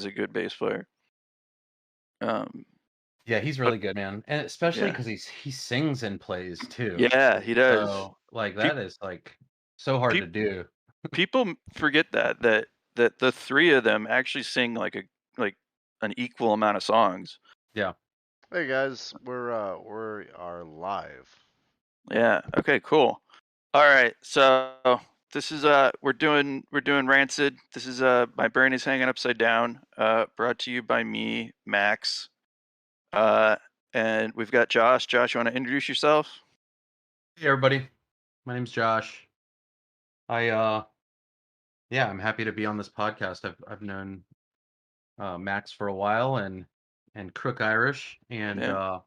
is a good bass player. Um, Yeah, he's but really good, man, and especially yeah, because he sings and plays too. yeah, he does. So, like, Pe- that is, like, so hard pe- to do. People forget that the three of them actually sing like an equal amount of songs. Yeah. Hey guys, we are live. Yeah. Okay. Cool. All right. So this is we're doing Rancid. This is My Brain is Hanging Upside Down. Brought to you by me, Max. Uh, and we've got Josh. Josh, you want to introduce yourself? Hey, everybody. My name's Josh. I, yeah, I'm happy to be on this podcast. I've known, Max for a while and Crook Irish and, Yeah.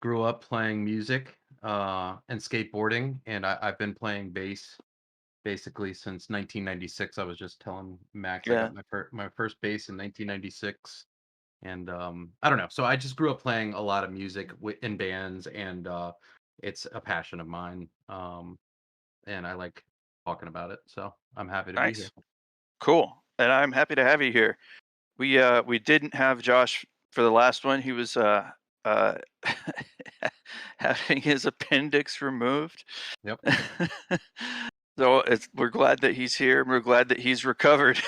grew up playing music, and skateboarding, and I've been playing bass basically since 1996. I was just telling Max I Yeah. got my first bass in 1996, and I don't know. So I just grew up playing a lot of music in bands, and it's a passion of mine, and I like talking about it. So I'm happy to be here. Nice. Cool. And I'm happy to have you here. We didn't have Josh for the last one. He was uh having his appendix removed. Yep. So we're glad that he's here. We're glad that he's recovered.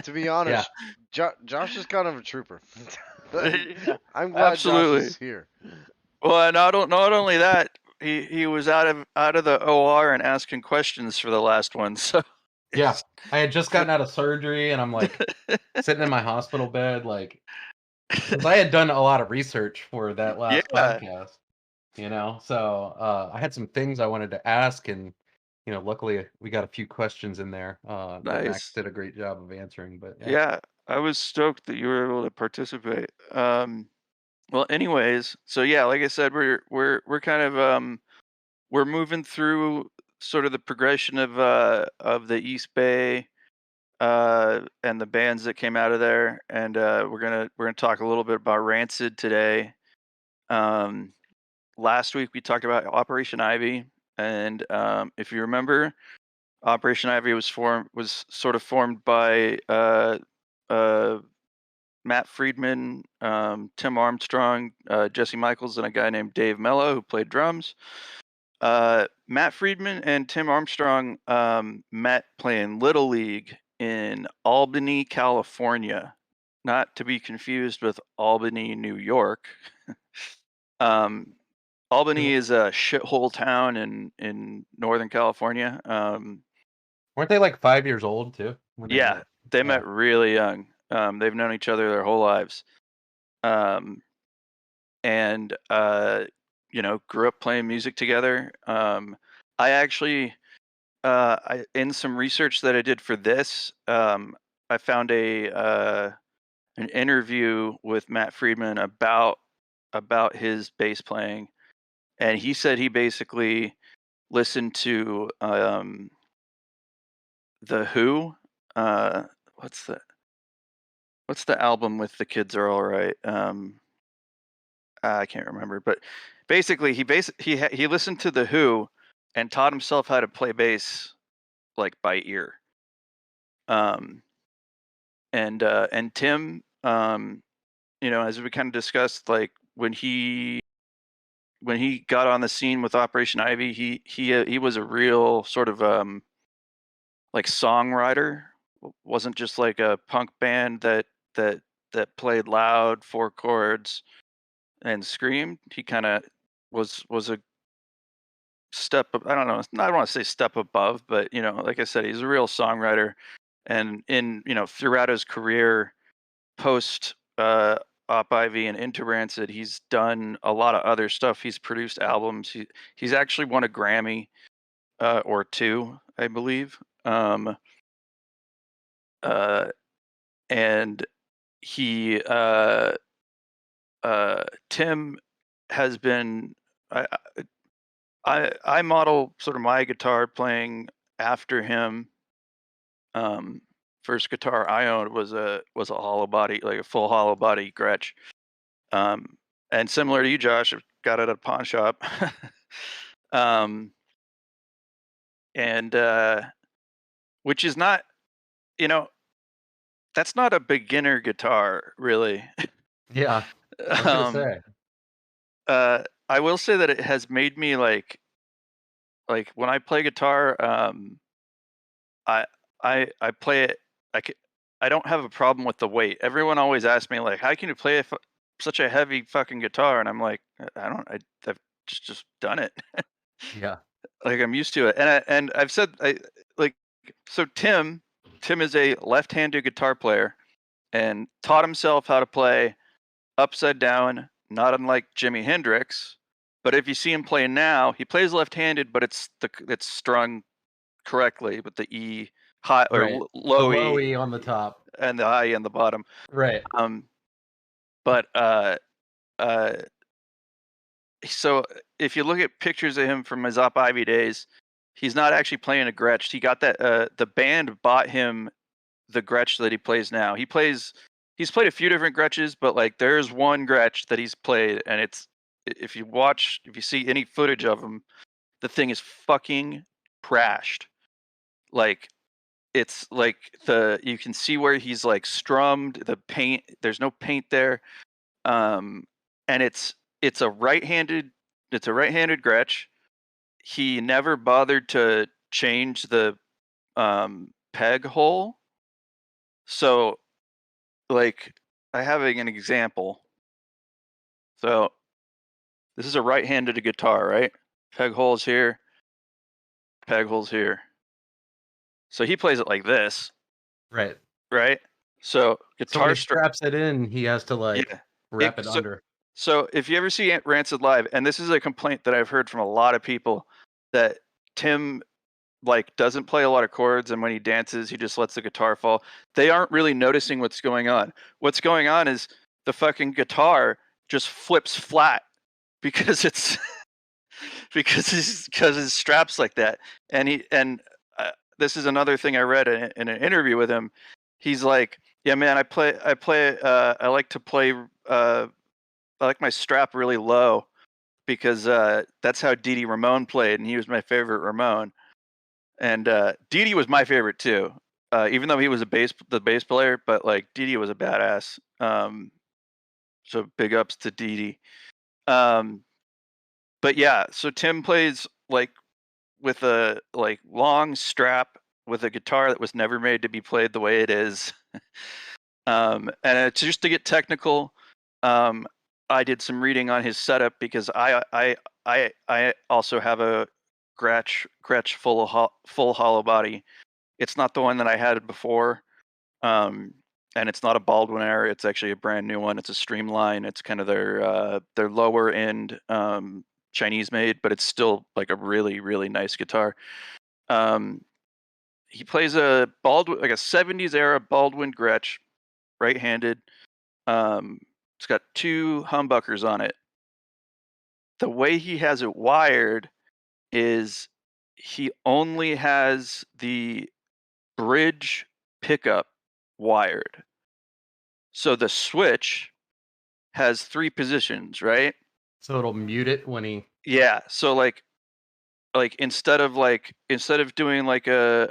To be Yeah. honest, Josh is kind of a trooper. Yeah, I'm glad Josh absolutely. is here. Well, and not only that, he was out of the OR and asking questions for the last one. So Yeah. I had just so gotten out of surgery, and I'm like sitting in my hospital bed, like, because I had done a lot of research for that last yeah, podcast. So I had some things I wanted to ask, and luckily we got a few questions in there that Max nice. did a great job of answering. But yeah. Yeah, I was stoked that you were able to participate. Well, anyways, so yeah, like I said, we're kind of we're moving through sort of the progression of the East Bay and the bands that came out of there, and we're gonna talk a little bit about Rancid today. Um, Last week we talked about Operation Ivy, and if you remember, Operation Ivy was sort of formed by uh, Matt Freeman, Tim Armstrong, Jesse Michaels, and a guy named Dave Mello who played drums. Matt Freedman and Tim Armstrong met playing Little League in Albany, California, not to be confused with Albany, New York. um, They Albany is a shithole town in Northern California. weren't they like 5 years old too when they Yeah, met? they Yeah. met really young. They've known each other their whole lives. Um, and grew up playing music together. I actually in some research that I did for this, I found a an interview with Matt Freedman about his bass playing, and he said he basically listened to the Who. Uh, what's the album with The Kids Are All Right? I can't remember, but basically he listened to the Who and taught himself how to play bass like by ear. Um, and Tim, as we kind of discussed, like when he got on the scene with Operation Ivy, he was a real sort of like songwriter. Wasn't just like a punk band that that played loud four chords and screamed. He kind of was a step. I don't know. I don't want to say step above, but like I said, he's a real songwriter. And throughout his career, post Op Ivy and into Rancid, he's done a lot of other stuff. He's produced albums. He's actually won a Grammy or two, I believe. Uh, and he Tim has been. I model sort of my guitar playing after him. Um, First guitar I owned was a hollow body, like a full hollow body Gretsch. And similar to you, Josh, I got it at a pawn shop. um, and which is not, you know, that's not a beginner guitar, really. Yeah, I was gonna say. I will say that it has made me like when I play guitar, I I play it. I c- I don't have a problem with the weight. Everyone always asks me like, "How can you play such a heavy fucking guitar?" And I'm like, I don't. I've just done it. Yeah. Like I'm used to it. And I've said like so. Tim is a left-handed guitar player and taught himself how to play upside down, not unlike Jimi Hendrix. But if you see him play now, he plays left-handed, but it's strung correctly with the E high or Right. The low low E E on the top. and the high E on the bottom. Right. But so if you look at pictures of him from his Op Ivy days, he's not actually playing a Gretsch. He got that the band bought him the Gretsch that he plays now. He's played a few different Gretches, but like there's one Gretsch that he's played, and it's if you see any footage of him, the thing is fucking crashed. Like it's like you can see where he's like strummed the paint. There's no paint there, and it's a right-handed Gretsch. He never bothered to change the peg hole. So like I have an example. So this is a right-handed guitar, right? Peg holes here, peg holes here. So he plays it like this, Right. right? So So when guitar he straps it in, he has to like yeah. wrap it under. So if you ever see Rancid live, and this is a complaint that I've heard from a lot of people, that Tim like doesn't play a lot of chords, and when he dances, he just lets the guitar fall. They aren't really noticing what's going on. What's going on is the fucking guitar just flips flat because it's because his straps like that. And this is another thing I read in an interview with him. He's like, "Yeah, man, I like to play. I like my strap really low because that's how Dee Dee Ramone played, and he was my favorite Ramone. And Dee Dee was my favorite too, even though he was the bass player. But like Dee Dee was a badass. So big ups to Dee Dee. But yeah, so Tim plays like with a like long strap with a guitar that was never made to be played the way it is. And it's just to get technical. I did some reading on his setup because I also have a Gretsch full hollow body. It's not the one that I had before, and it's not a Baldwin Air. It's actually a brand new one. It's a Streamline. It's kind of their lower end Chinese made, but it's still like a really really nice guitar. He plays a Baldwin, like a 70s era Baldwin Gretsch, right-handed. It's got 2 humbuckers on it. The way he has it wired is he only has the bridge pickup wired. So the switch has 3 positions, right? So it'll mute it when he. Yeah. So like instead of doing like you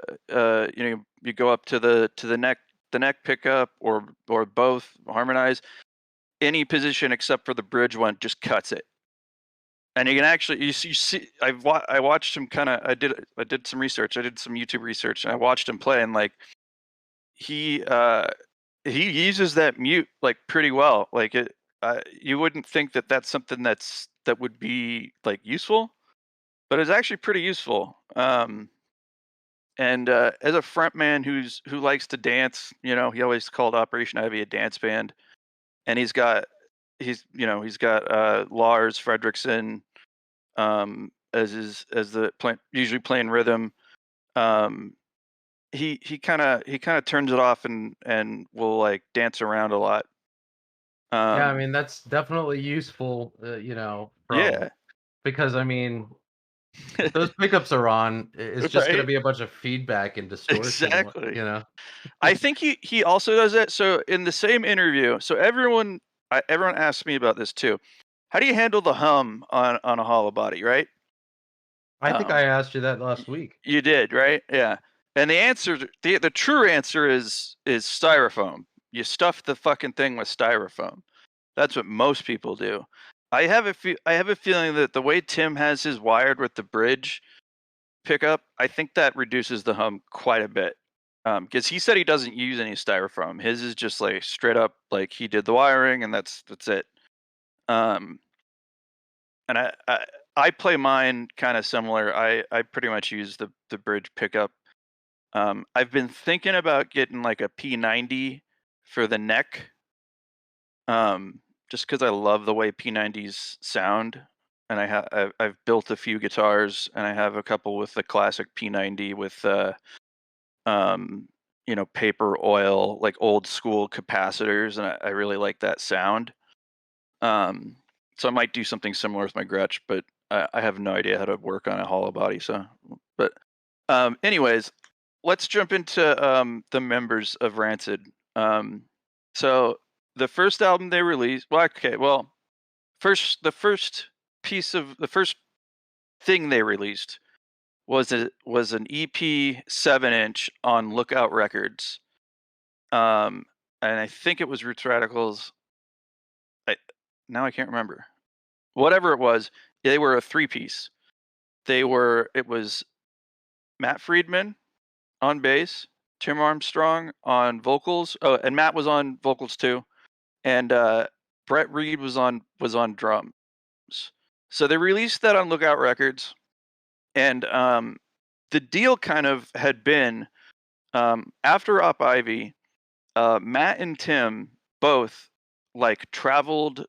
go up to the neck pickup or both harmonize, any position except for the bridge one just cuts it. And you can actually you see I watched him kind of I did some research. I did some YouTube research and I watched him play, and like he uses that mute like pretty well. Like it you wouldn't think that that's something that would be like useful, but it's actually pretty useful. And as a frontman who likes to dance, he always called Operation Ivy a dance band, and he's got Lars Frederiksen usually playing rhythm. He kind of turns it off and will like dance around a lot. Yeah, I mean that's definitely useful. Yeah, Because I mean, if those pickups are on, it's just going to right. be a bunch of feedback and distortion. Exactly. You know. I think he also does that. So in the same interview, so everyone asked me about this too. How do you handle the hum on a hollow body, right? I think I asked you that last week. You did, right? Yeah. And the true answer is styrofoam. You stuff the fucking thing with styrofoam. That's what most people do. I have a feeling that the way Tim has his wired with the bridge pickup, I think that reduces the hum quite a bit. Because he said he doesn't use any styrofoam. His is just like straight up, like he did the wiring and that's it. And I play mine kind of similar. I pretty much use the bridge pickup. I've been thinking about getting like a P90 for the neck. Just because I love the way P90s sound, and I've built a few guitars, and I have a couple with the classic P90 with paper oil, like old school capacitors, and I really like that sound. So I might do something similar with my Gretsch, but I have no idea how to work on a hollow body. But anyways, let's jump into the members of Rancid. So the first album they released, the first thing they released was an EP 7-inch on Lookout Records. And I think it was Roots Radicals. Now I can't remember. Whatever it was, they were a 3-piece. It was Matt Freeman on bass, Tim Armstrong on vocals. Oh, and Matt was on vocals too. And Brett Reed was on drums. So they released that on Lookout Records, and the deal kind of had been after Op Ivy, Matt and Tim both like traveled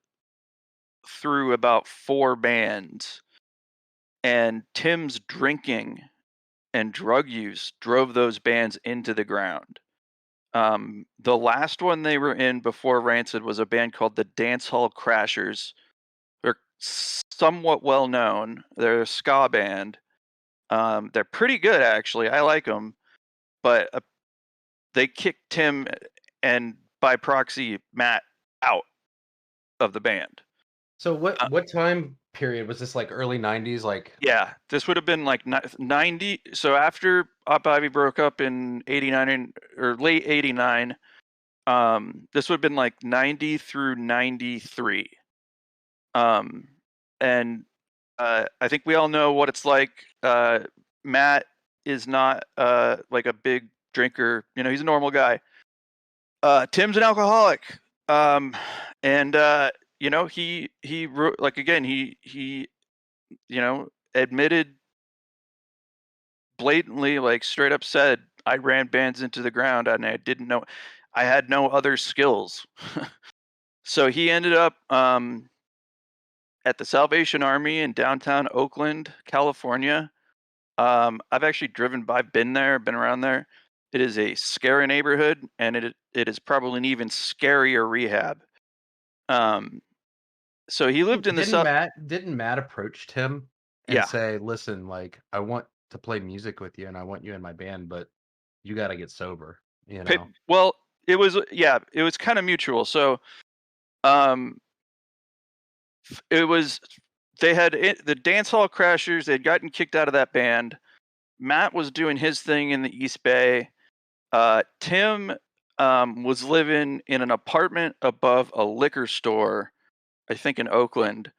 through about 4 bands, and Tim's drinking and drug use drove those bands into the ground. The last one they were in before Rancid was a band called the Dancehall Crashers. They're somewhat well known. They're a ska band. They're pretty good, actually. I like them, but they kicked Tim and by proxy Matt out of the band. So what time period was this? Like early 90s? Like Yeah, this would have been like 90. So after Op Ivy broke up in 89 or late 89, this would have been like 90 through 93. And I think we all know what it's like. Matt is not like a big drinker. He's a normal guy. Tim's an alcoholic. And he wrote, like, again, he admitted blatantly, like straight up said, I ran bands into the ground and I didn't know, I had no other skills. So he ended up at the Salvation Army in downtown Oakland, California. I've actually been around there. It is a scary neighborhood, and it is probably an even scarier rehab. So he lived in the South. Didn't Matt approach Tim and say, "Listen, like I want to play music with you, and I want you in my band, but you got to get sober." Well, it was kind of mutual. So, it was they had the Dancehall Crashers. They'd gotten kicked out of that band. Matt was doing his thing in the East Bay. Tim was living in an apartment above a liquor store, I think in Oakland.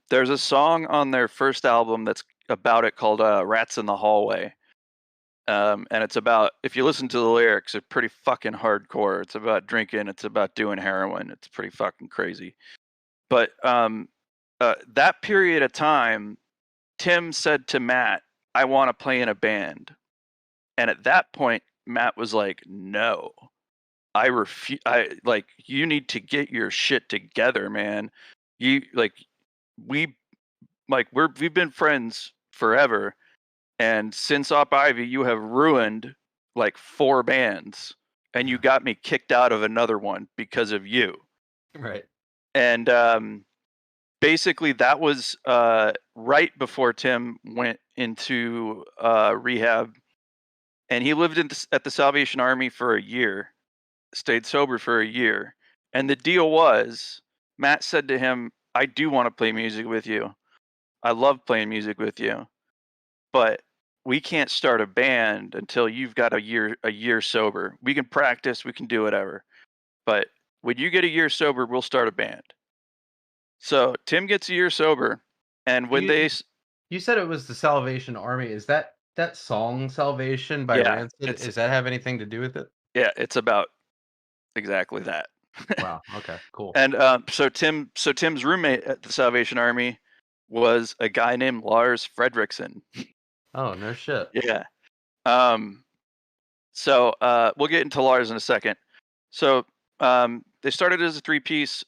There's a song on their first album that's about it called Rats in the Hallway. And it's about, if you listen to the lyrics, it's pretty fucking hardcore. It's about drinking. It's about doing heroin. It's pretty fucking crazy. But that period of time, Tim said to Matt, I want to play in a band. And at that point, Matt was like, no, I refuse. You need to get your shit together, man. We've been friends forever. And since Op Ivy, you have ruined like 4 bands, and you got me kicked out of another one because of you. Right. And basically that was right before Tim went into rehab, and he lived at the Salvation Army for a year, stayed sober for a year. And the deal was, Matt said to him, I do want to play music with you. I love playing music with you. But we can't start a band until you've got a year sober. We can practice, we can do whatever, but when you get a year sober, we'll start a band. So Tim gets a year sober, and when You said it was the Salvation Army. Is that song Salvation by Yeah, Rancid? Does that have anything to do with it? yeah, it's about exactly that. Wow. Okay. Cool. And so Tim's roommate at the Salvation Army was a guy named Lars Frederiksen. Oh, no shit. Yeah. So we'll get into Lars in a second. So they started as a 3-piece.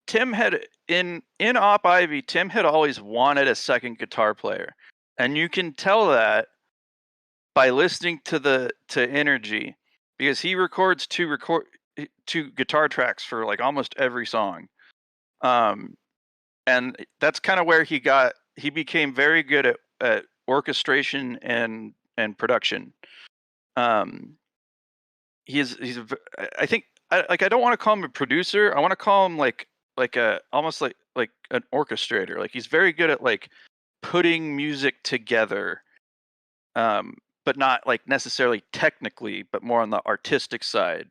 Tim had in Op Ivy, Tim had always wanted a second guitar player, and you can tell that by listening to Energy, because he records two guitar tracks for like almost every song, and that's kind of where he became very good at orchestration and production. He's I think I don't want to call him a producer. I want to call him like almost like an orchestrator. Like he's very good at like putting music together, but not like necessarily technically, but more on the artistic side.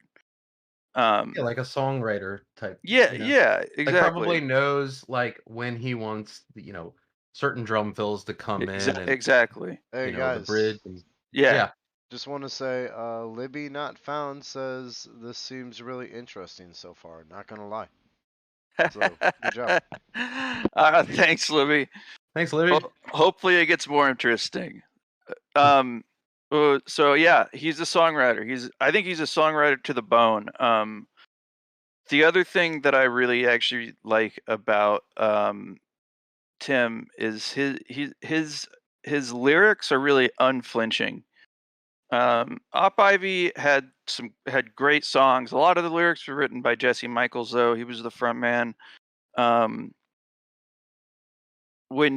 Yeah, like a songwriter type. Yeah, you know? yeah, exactly. Like probably knows like when he wants certain drum fills to come in and exactly. Hey the guys, bridge. And, Yeah. just want to say, Libby Not Found says this seems really interesting so far. Not gonna lie. So good job. Thanks, Libby. Thanks, Libby. Hopefully it gets more interesting. So yeah, he's a songwriter. I think he's a songwriter to the bone. The other thing that I really actually like about Tim is his lyrics are really unflinching. Op Ivy had great songs. A lot of the lyrics were written by Jesse Michaels, though. He was the front man. When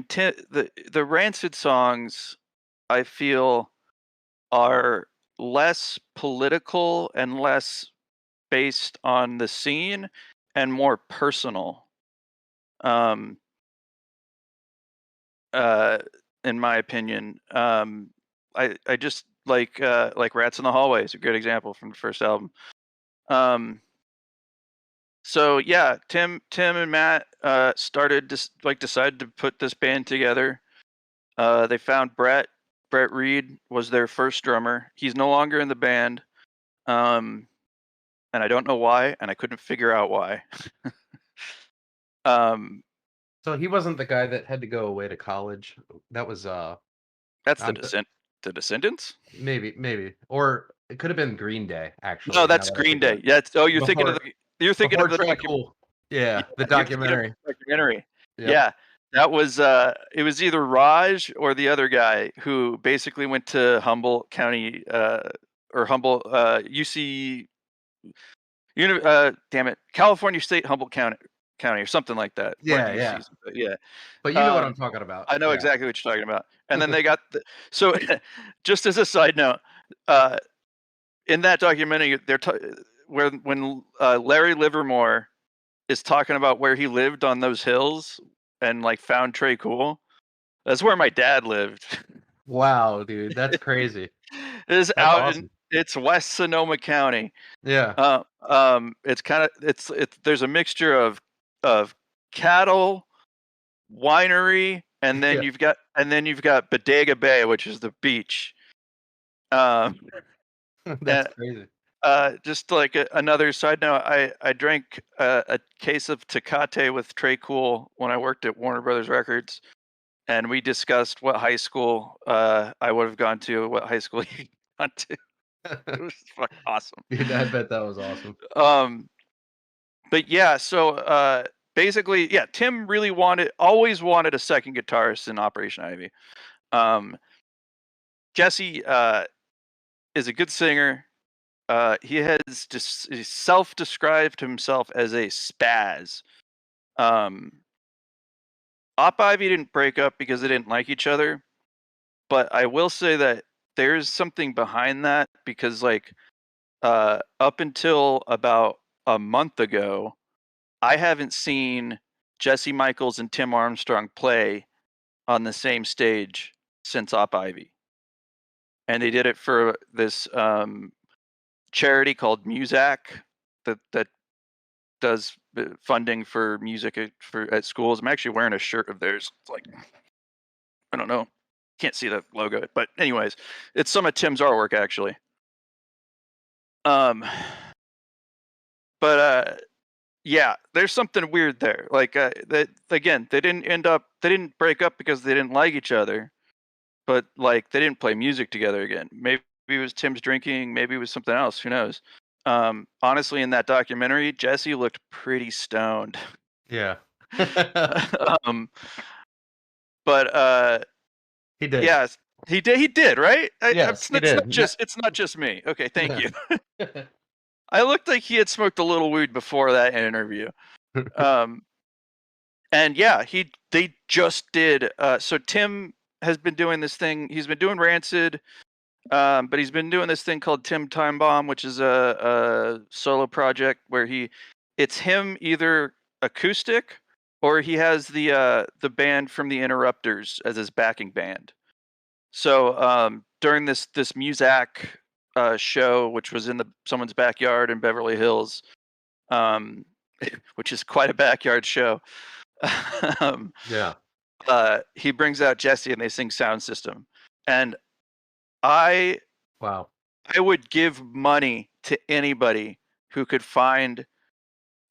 the Rancid songs, I feel, are less political and less based on the scene and more personal. In my opinion, I just like Rats in the Hallway is a good example from the first album. So yeah, Tim and Matt decided to put this band together. They found Brett Reed was their first drummer. He's no longer in the band, and I don't know why, and I couldn't figure out why. So he wasn't the guy that had to go away to college. That was that's the Descendants. Maybe, or it could have been Green Day. Actually, no, that's Green Day. Yeah, you're thinking of the documentary. Yeah, the documentary. Documentary. Yep. Yeah, that was it was either Raj or the other guy who basically went to Humboldt County or Humboldt UC California State Humboldt County or something like that. Yeah. Yeah. But you know what I'm talking about. I know exactly what you're talking about. And then they got so just as a side note, in that documentary, when Larry Livermore is talking about where he lived on those hills and like found Trey Cool, that's where my dad lived. Wow, dude, that's crazy. It's West Sonoma County. Yeah. It's kind of there's a mixture of cattle, winery, and then you've got Bodega Bay, which is the beach. That's crazy. Just like another side note, I drank a case of Tecate with Trey Cool when I worked at Warner Brothers Records, and we discussed what high school I would have gone to, what high school he gone to. It was fucking awesome. Dude, I bet that was awesome. But yeah, so basically, yeah, Tim really always wanted a second guitarist in Operation Ivy. Jesse is a good singer. He has just self-described himself as a spaz. Op Ivy didn't break up because they didn't like each other, but I will say that there's something behind that, because like up until about a month ago, I haven't seen Jesse Michaels and Tim Armstrong play on the same stage since Op Ivy. and they did it for this charity called Muzak that does funding for music at schools. I'm actually wearing a shirt of theirs. It's like, I don't know, can't see the logo, but anyways, it's some of Tim's artwork actually. But yeah, there's something weird there. Like that again, they didn't break up because they didn't like each other, but like they didn't play music together again. Maybe it was Tim's drinking, maybe it was something else. Who knows? Honestly, in that documentary, Jesse looked pretty stoned. Yeah. um, but He did. yes, he did, right? Yes, he did. It's not just me. Okay, thank you. I looked like he had smoked a little weed before that interview. And yeah, they just did. So Tim has been doing this thing. He's been doing Rancid, but he's been doing this thing called Timebomb, which is a solo project where it's him either acoustic or he has the band from the Interrupters as his backing band. So during this Muzak show, which was in someone's backyard in Beverly Hills, which is quite a backyard show. Yeah. He brings out Jesse and they sing Sound System, and I would give money to anybody who could find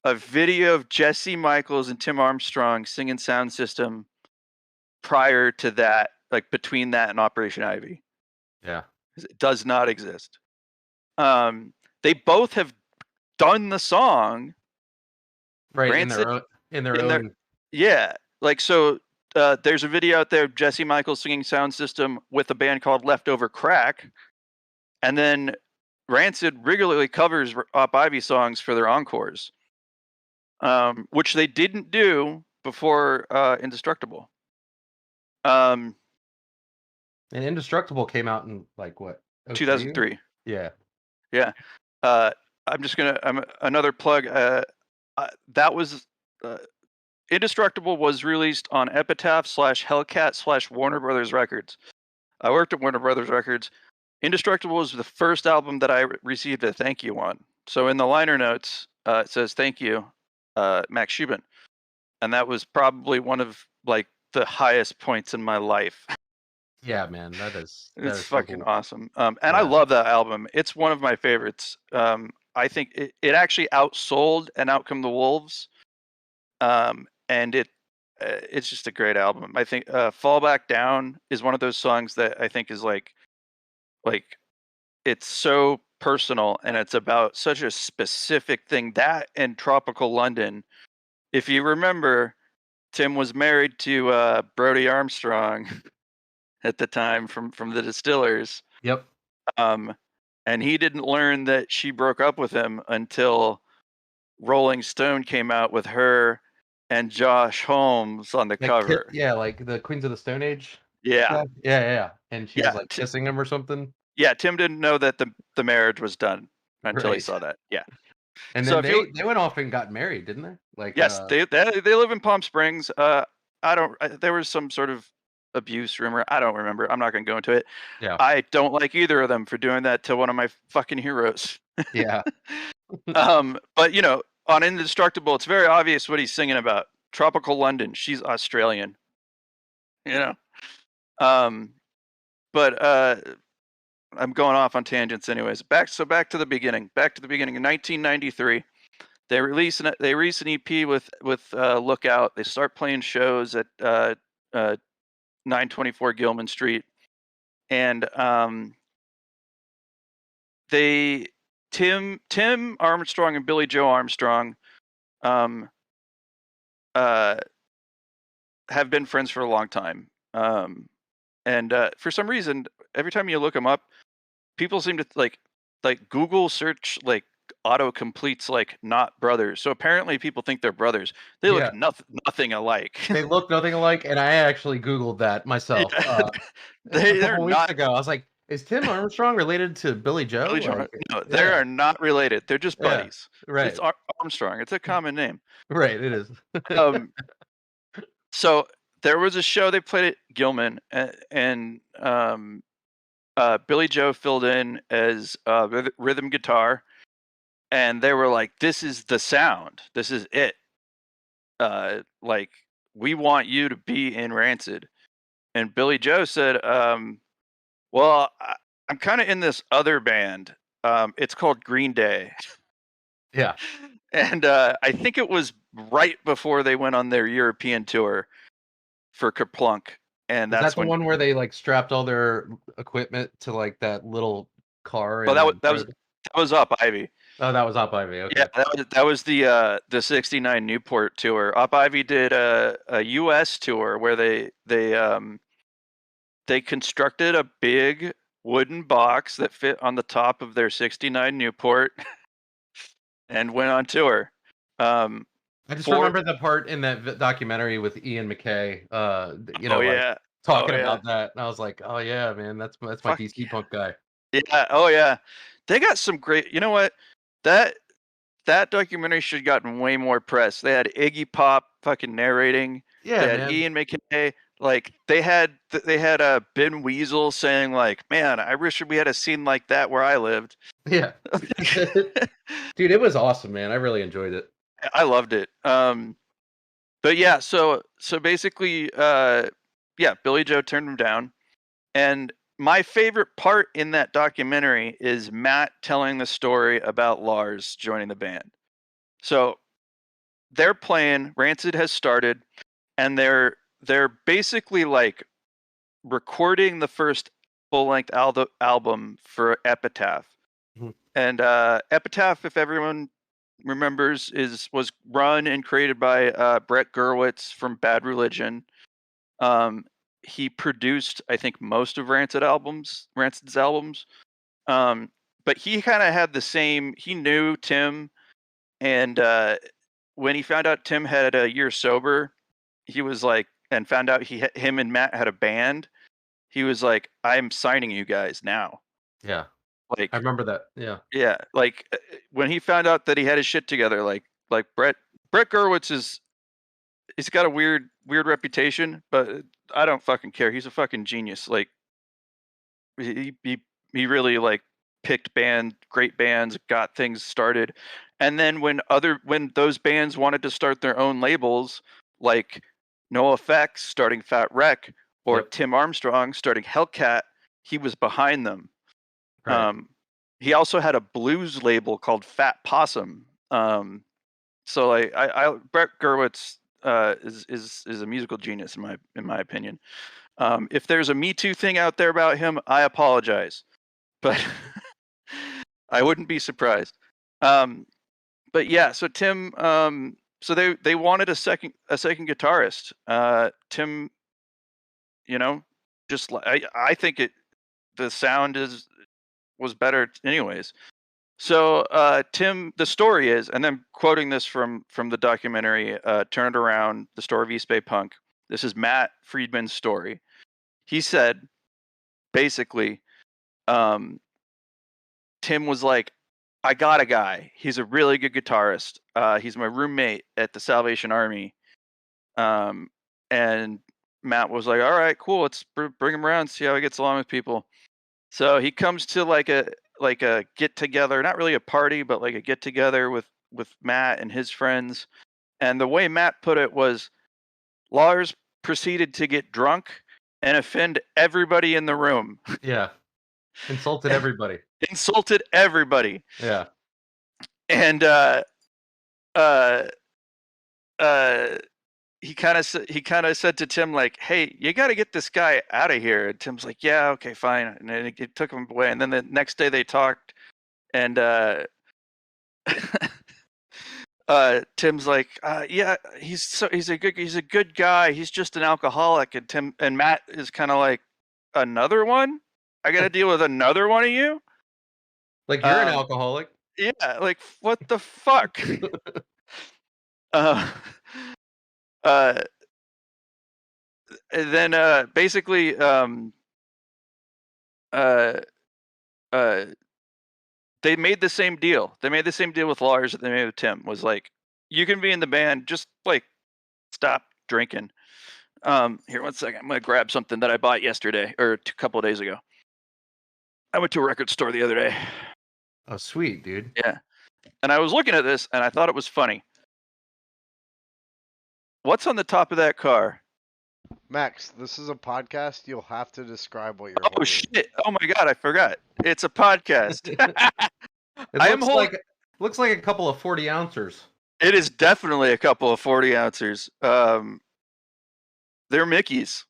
a video of Jesse Michaels and Tim Armstrong singing Sound System prior to that, like between that and Operation Ivy. Yeah. It does not exist. They both have done the song. Right, Rancid, in their own. Yeah. Like, so there's a video out there of Jesse Michaels singing Sound System with a band called Leftover Crack. And then Rancid regularly covers Op Ivy songs for their encores, which they didn't do before Indestructible. And Indestructible came out in like what? 2003. Yeah. Yeah. I'm another plug. That was Indestructible was released on Epitaph /Hellcat /Warner Brothers Records. I worked at Warner Brothers Records. Indestructible was the first album that I received a thank you on. So in the liner notes, it says thank you, Max Schubin, and that was probably one of like the highest points in my life. Yeah, man, it's fucking cool. Awesome. And I love that album. It's one of my favorites. I think it actually outsold and Outcome the Wolves. And it's just a great album. I think Fall Back Down is one of those songs that I think is like it's so personal and it's about such a specific thing. That and Tropical London. If you remember, Tim was married to Brody Armstrong at the time from the Distillers. Yep. And he didn't learn that she broke up with him until Rolling Stone came out with her and Josh Holmes on the cover. Like the Queens of the Stone Age. Yeah. And she was like kissing him or something. Yeah, Tim didn't know that the marriage was done until he saw that. Yeah. And then they went off and got married, didn't they? Like yes, they live in Palm Springs. There was some sort of abuse rumor. I don't remember. I'm not going to go into it. Yeah. I don't like either of them for doing that to one of my fucking heroes. Yeah. But you know, on Indestructible, it's very obvious what he's singing about. Tropical London. She's Australian. You know. But I'm going off on tangents anyways. Back to the beginning. In 1993, they release an EP with Lookout. They start playing shows at 924 Gilman Street, and Tim Armstrong and Billy Joe Armstrong have been friends for a long time. And for some reason, every time you look them up, people seem to like Google search like auto completes like not brothers. So apparently people think they're brothers. They look nothing alike. They look nothing alike, and I actually Googled that myself. They're weeks ago. I was like, is Tim Armstrong related to Billy Joe? No, they are not related. They're just buddies. Right. It's Armstrong. It's a common name. Right, it is. So there was a show they played at Gilman, and Billy Joe filled in as rhythm guitar, and they were like, "This is the sound. This is it. Like, we want you to be in Rancid." And Billy Joe said, "Well, I'm kind of in this other band. It's called Green Day." Yeah. And I think it was right before they went on their European tour for Kerplunk, and Is that that's the when. one where they like strapped all their equipment to like that little car Well, and then that was Up Ivy. Oh, that was Up Ivy. Yeah, Okay. that was the '69 Newport tour. Up Ivy did a U.S. tour where they constructed a big wooden box that fit on the top of their '69 Newport and went on tour. I just For remember the part in that documentary with Ian McKay, oh like yeah, oh talking yeah, about that, and I was like, "Oh yeah, man, that's my fuck DC yeah, punk guy." yeah, oh yeah. They got some great. You know what? That that documentary should have gotten way more press. They had Iggy Pop fucking narrating. They Yeah, had man. Ian McKay. Like they had Ben Weasel saying like, "Man, I wish we had a scene like that where I lived." Yeah. Dude, it was awesome, man. I really enjoyed it. I loved it. But yeah, so basically, yeah, Billy Joe turned him down, and my favorite part in that documentary is Matt telling the story about Lars joining the band. So they're playing. Rancid has started, and they're basically like recording the first full length album for Epitaph. Mhm. And Epitaph, if everyone remembers, was run and created by Brett Gurewitz from Bad Religion. He produced, I think, most of Rancid's albums. But he kind of had the same. He knew Tim, and when he found out Tim had a year sober, he was like, and found out him and Matt had a band. He was like, "I'm signing you guys now." Yeah. I Like, remember that. Yeah. yeah, like when he found out that he had his shit together, like Brett Gurewitz he's got a weird reputation, but I don't fucking care. He's a fucking genius. Like he he, he really like picked great bands, got things started. And then when those bands wanted to start their own labels, like No Effects starting Fat Wreck or Yep. Tim Armstrong starting Hellcat, he was behind them. Right. He also had a blues label called Fat Possum. So like Brett Gurewitz is a musical genius in my opinion. If there's a Me Too thing out there about him, I apologize, but I wouldn't be surprised. But yeah, so Tim, so they wanted a second guitarist. Tim, you know, just I think the sound was better anyways. So Tim, the story is, and then quoting this from the documentary, Turn It Around, the story of East Bay Punk. This is Matt Friedman's story. He said, basically, Tim was like, "I got a guy. He's a really good guitarist. He's my roommate at the Salvation Army." Um, and Matt was like, "All right, cool. Let's bring him around, see how he gets along with people." So he comes to like a get together, not really a party, but like a get together with Matt and his friends. And the way Matt put it was, Lars proceeded to get drunk and offend everybody in the room. Yeah. Insulted everybody. Insulted everybody. Yeah. And uh he kind of said to Tim like, "Hey, you got to get this guy out of here." And Tim's like, "Yeah, okay, fine." And then it took him away. And then the next day they talked, and Tim's like, "Yeah, he's a good guy. He's just an alcoholic." And Matt is kind of like, "Another one? I got to deal with another one of you?" Like you're an alcoholic. Yeah, like what the fuck? uh, uh, and then basically, uh, uh, they made the same deal. They made the same deal with Lars that they made with Tim. Was like, you can be in the band, just like stop drinking. Here, one second. I'm gonna grab something that I bought yesterday or a couple of days ago. I went to a record store the other day. Oh, sweet, dude. Yeah. And I was looking at this, and I thought it was funny. What's on the top of that car? Max, this is a podcast. You'll have to describe what you're Oh, holding. shit. Oh, my God. I forgot. It's a podcast. It I am looks like a couple of 40 ounces. It is definitely a couple of 40 ounces. They're Mickey's.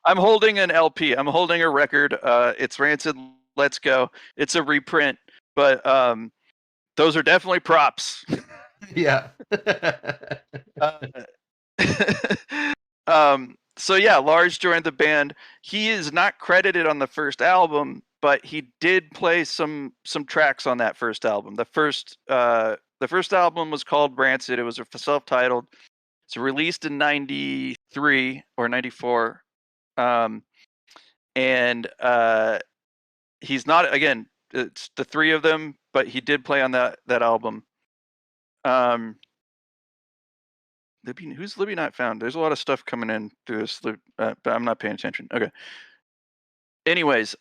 I'm holding an LP. I'm holding a record. It's Rancid. Let's Go. It's a reprint, but those are definitely props. Yeah. So yeah, Lars joined the band. He is not credited on the first album, but he did play some tracks on that first album. The first album was called Rancid. It was self-titled. It's released in 93 or 94. And he's not, again, it's the three of them, but he did play on that album. Who's Libby Not Found? There's a lot of stuff coming in through this, but I'm not paying attention. Okay. Anyways,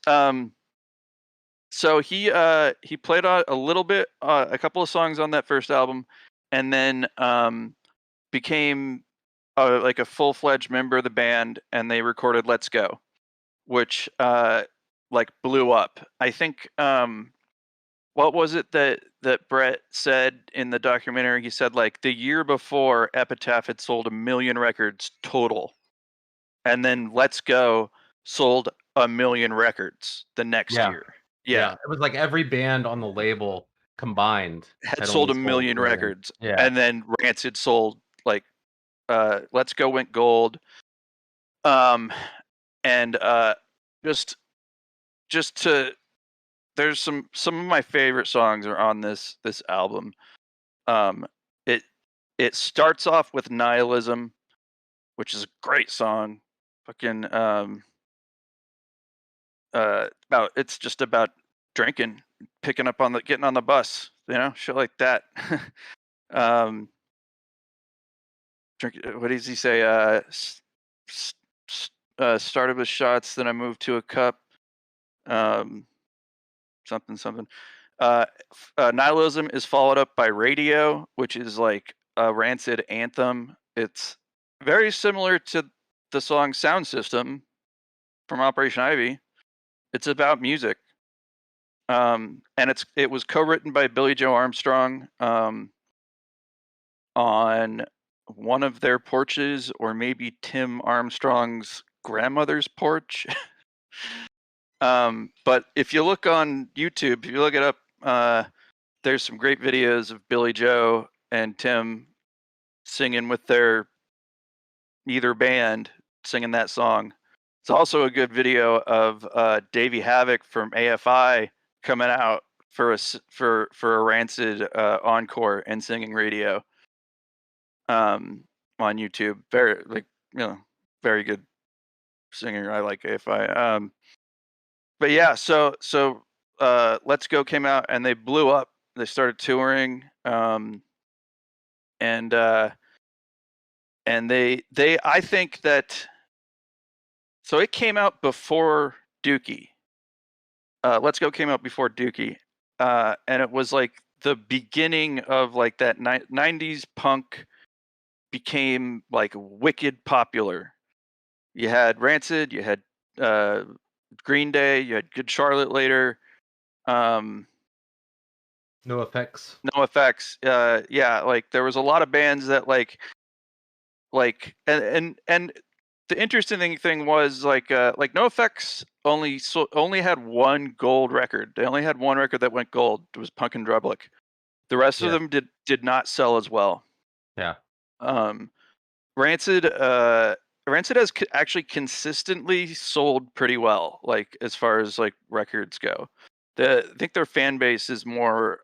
so he played a little bit, a couple of songs on that first album, and then became like a full-fledged member of the band, and they recorded Let's Go, which like blew up. I think what was it that Brett said in the documentary? He said like the year before Epitaph had sold 1 million records total, and then Let's Go sold 1 million records the next year. Yeah, it was like every band on the label combined had sold 1 million records. Yeah, and then Rancid sold like Let's Go went gold. And just to, there's some of my favorite songs are on this album. It starts off with Nihilism, which is a great song. Fucking it's just about drinking, getting on the bus, shit like that. Drink. What does he say? Started with shots, then I moved to a cup. Something. Nihilism is followed up by Radio, which is like a Rancid anthem. It's very similar to the song Sound System from Operation Ivy. It's about music. And it was co-written by Billy Joe Armstrong on one of their porches, or maybe Tim Armstrong's grandmother's porch. But if you look on YouTube, if you look it up, there's some great videos of Billy Joe and Tim singing with their either band singing that song. It's also a good video of Davey Havoc from AFI coming out for a Rancid encore and singing Radio on YouTube. Very good singer. I like AFI. But yeah, so Let's Go came out and they blew up. They started touring, and they I think that, so it came out before Dookie. Let's Go came out before Dookie, and it was like the beginning of like that 90s punk became like wicked popular. You had Rancid, you had Green Day, you had Good Charlotte later. No Effects. Yeah, like there was a lot of bands that like and the interesting thing was like No Effects only had one gold record. They only had one record that went gold. It was Punk and Drublic. The rest of them did not sell as well. Yeah. Rancid has actually consistently sold pretty well, like as far as like records go. I think their fan base is more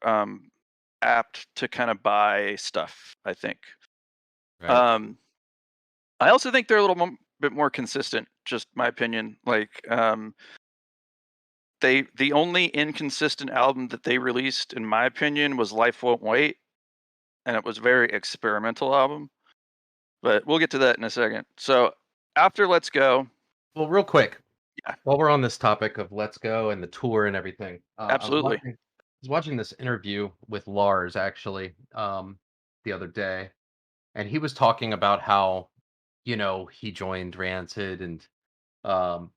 apt to kind of buy stuff, I think. Right. I also think they're a little bit more consistent, just my opinion. Like the only inconsistent album that they released, in my opinion, was Life Won't Wait, and it was a very experimental album. But we'll get to that in a second. So after Let's Go. Well, real quick. while we're on this topic of Let's Go and the tour and everything, Absolutely. I was watching this interview with Lars actually the other day, and he was talking about how he joined Rancid and um,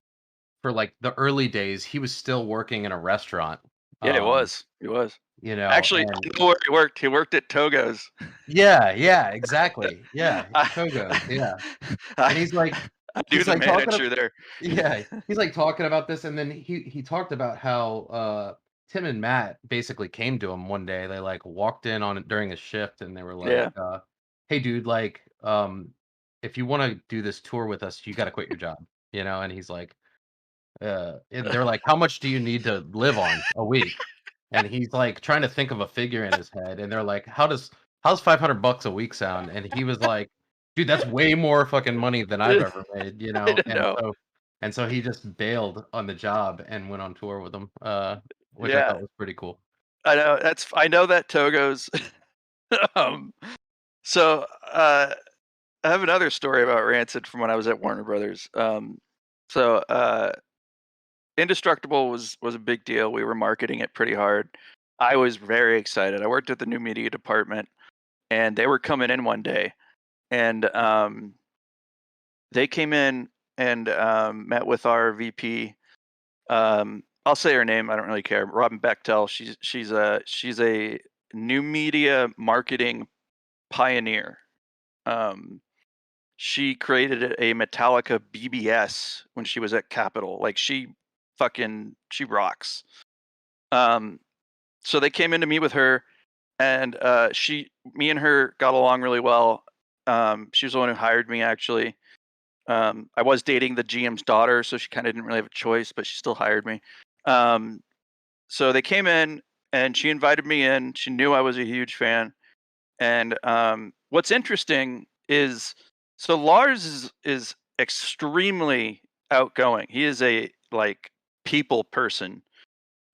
for like the early days he was still working in a restaurant. Yeah, it Um, was. It was. you know, Actually, I and know where he worked. He worked at Togo's. yeah, exactly. Yeah, I, Togo's, yeah. And I, he's like I knew he's the like talking manager there. yeah, he's like talking about this, and then he talked about how Tim and Matt basically came to him one day. They like walked in on it during a shift, and they were like, Yeah. "Hey, dude, like, if you want to do this tour with us, you got to quit your job." And he's like, and they're like, "How much do you need to live on a week?" And he's like trying to think of a figure in his head, and they're like, how's $500 a week sound?" And he was like, "Dude, that's way more fucking money than I've ever made," I didn't And know. so he just bailed on the job and went on tour with them, which I Yeah, thought was pretty cool. I know that Togo's. um, so I have another story about Rancid from when I was at Warner Brothers. So Indestructible was a big deal. We were marketing it pretty hard. I was very excited. I worked at the new media department, and they were coming in one day, and they came in and met with our VP. I'll say her name. I don't really care. Robin Bechtel. She's a new media marketing pioneer. Um, she created a Metallica BBS when she was at Capitol. Like she rocks. Um, so they came in to meet with her, and me and her got along really well. She was the one who hired me actually. I was dating the GM's daughter, so she kind of didn't really have a choice, but she still hired me. Um, so they came in and she invited me in. She knew I was a huge fan. And what's interesting is, so Lars is extremely outgoing. He is a like people person,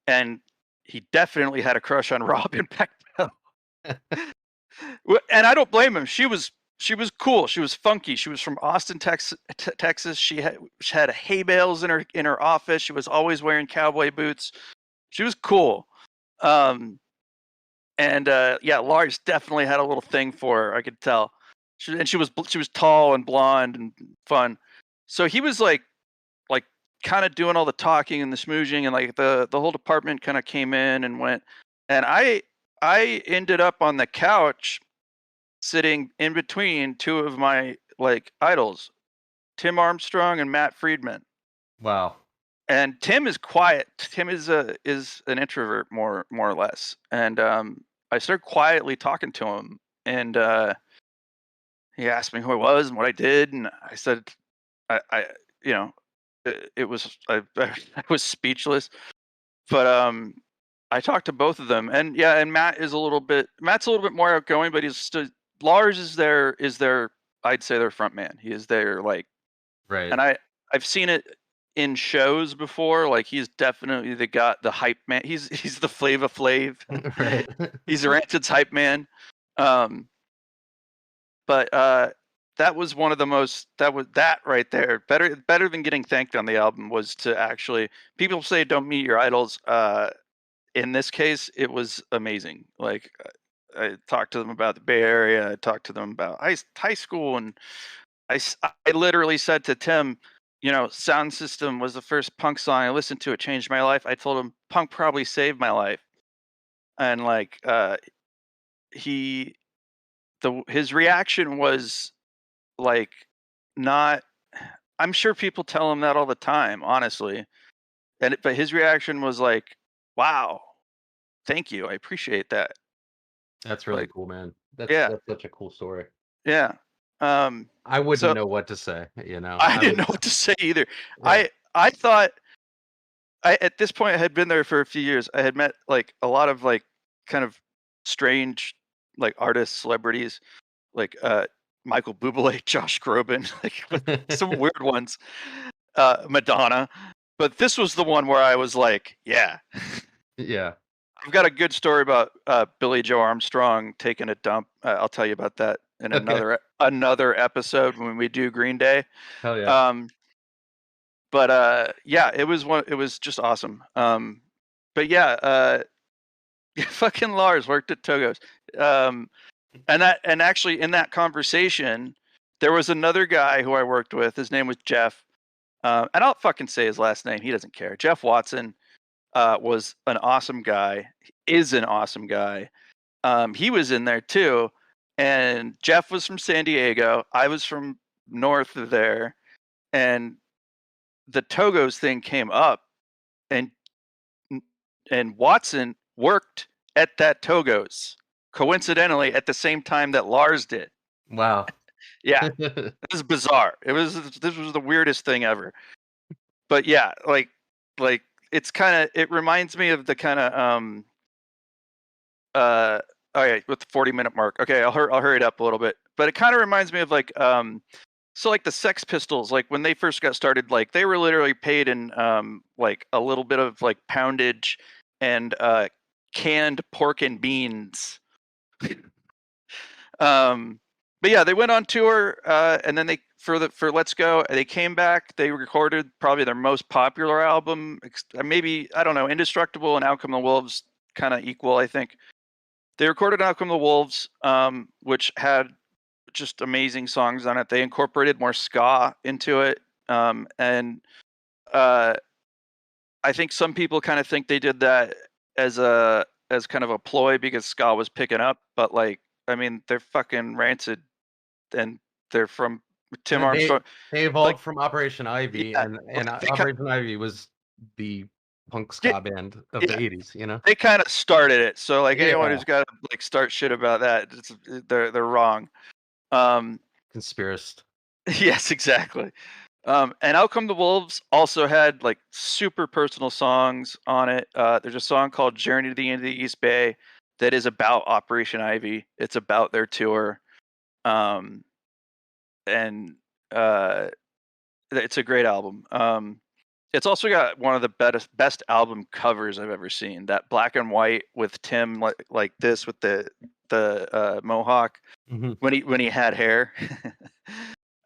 and he definitely had a crush on Robin Bechtel. And I don't blame him. She was cool. She was funky. She was from Austin, Texas. She had hay bales in her office. She was always wearing cowboy boots. She was cool. Um, and yeah, Lars definitely had a little thing for her. I could tell. She was tall and blonde and fun. So he was like kind of doing all the talking and the schmoozing, and like the whole department kind of came in and went. And I ended up on the couch sitting in between two of my like idols, Tim Armstrong and Matt Freeman. Wow. And Tim is quiet. Tim is an introvert more or less. And I started quietly talking to him, and he asked me who I was and what I did, and I said, I you know, it was I was speechless. But I talked to both of them, and yeah, and Matt's a little bit more outgoing, but he's still Lars is their I'd say their front man. He is their like, Right. and I've seen it in shows before. Like he's definitely the hype man. He's the Flava Flav. Right. He's Rancid's hype man. Um, but that was one of the most that right there better than getting thanked on the album was to actually, people say don't meet your idols. In this case, it was amazing. Like I talked to them about the Bay Area. I talked to them about high school, and I literally said to Tim, Sound System was the first punk song I listened to. It changed my life. I told him punk probably saved my life, and like he his reaction was like not. I'm sure people tell him that all the time, honestly, but his reaction was like, "Wow, thank you, I appreciate that." That's really Like, cool, man. That's yeah, that's such a cool story. yeah. I wouldn't So know what to say, I I didn't would know what to say either. right. I thought at this point I had been there for a few years. I had met like a lot of like kind of strange like artists, celebrities, like Michael Bublé, Josh Groban, like some weird ones, Madonna. But this was the one where I was like, yeah. Yeah. I've got a good story about Billy Joe Armstrong taking a dump. I'll tell you about that in Okay. another episode when we do Green Day. Hell yeah. Um, But yeah, it was just awesome. But yeah, fucking Lars worked at Togo's. And actually in that conversation, there was another guy who I worked with. His name was Jeff. And I'll fucking say his last name. He doesn't care. Jeff Watson was an awesome guy. Is an awesome guy. He was in there too. And Jeff was from San Diego. I was from north of there. And the Togo's thing came up, and Watson worked at that Togo's coincidentally at the same time that Lars did. Wow. Yeah, it was bizarre. This was the weirdest thing ever. But yeah, like it's kind of, it reminds me of the kind of okay, with the 40-minute mark. Okay, I'll hurry it up a little bit. But it kind of reminds me of like so like the Sex Pistols, like when they first got started, like they were literally paid in like a little bit of like poundage and canned pork and beans. But yeah, they went on tour, and then they for Let's Go, they came back. They recorded probably their most popular album, maybe, I don't know, Indestructible and Out Come the Wolves, kind of equal, I think. They recorded Out Come the Wolves, which had just amazing songs on it. They incorporated more ska into it, and I think some people kind of think they did that as kind of a ploy because ska was picking up, but like, I mean, they're fucking Rancid, and they're from Tim Armstrong. They evolved like, from Operation Ivy, yeah, and Operation Ivy was the punk ska band of the 80s, you know? They kind of started it. So like anyone Yeah. who's got to like start shit about that, they're wrong. Conspiracist. Yes, exactly. And Out Come the Wolves also had like super personal songs on it. There's a song called Journey to the End of the East Bay that is about Operation Ivy. It's about their tour. And it's a great album. It's also got one of the best album covers I've ever seen. That black and white with Tim like this with the mohawk when he had hair.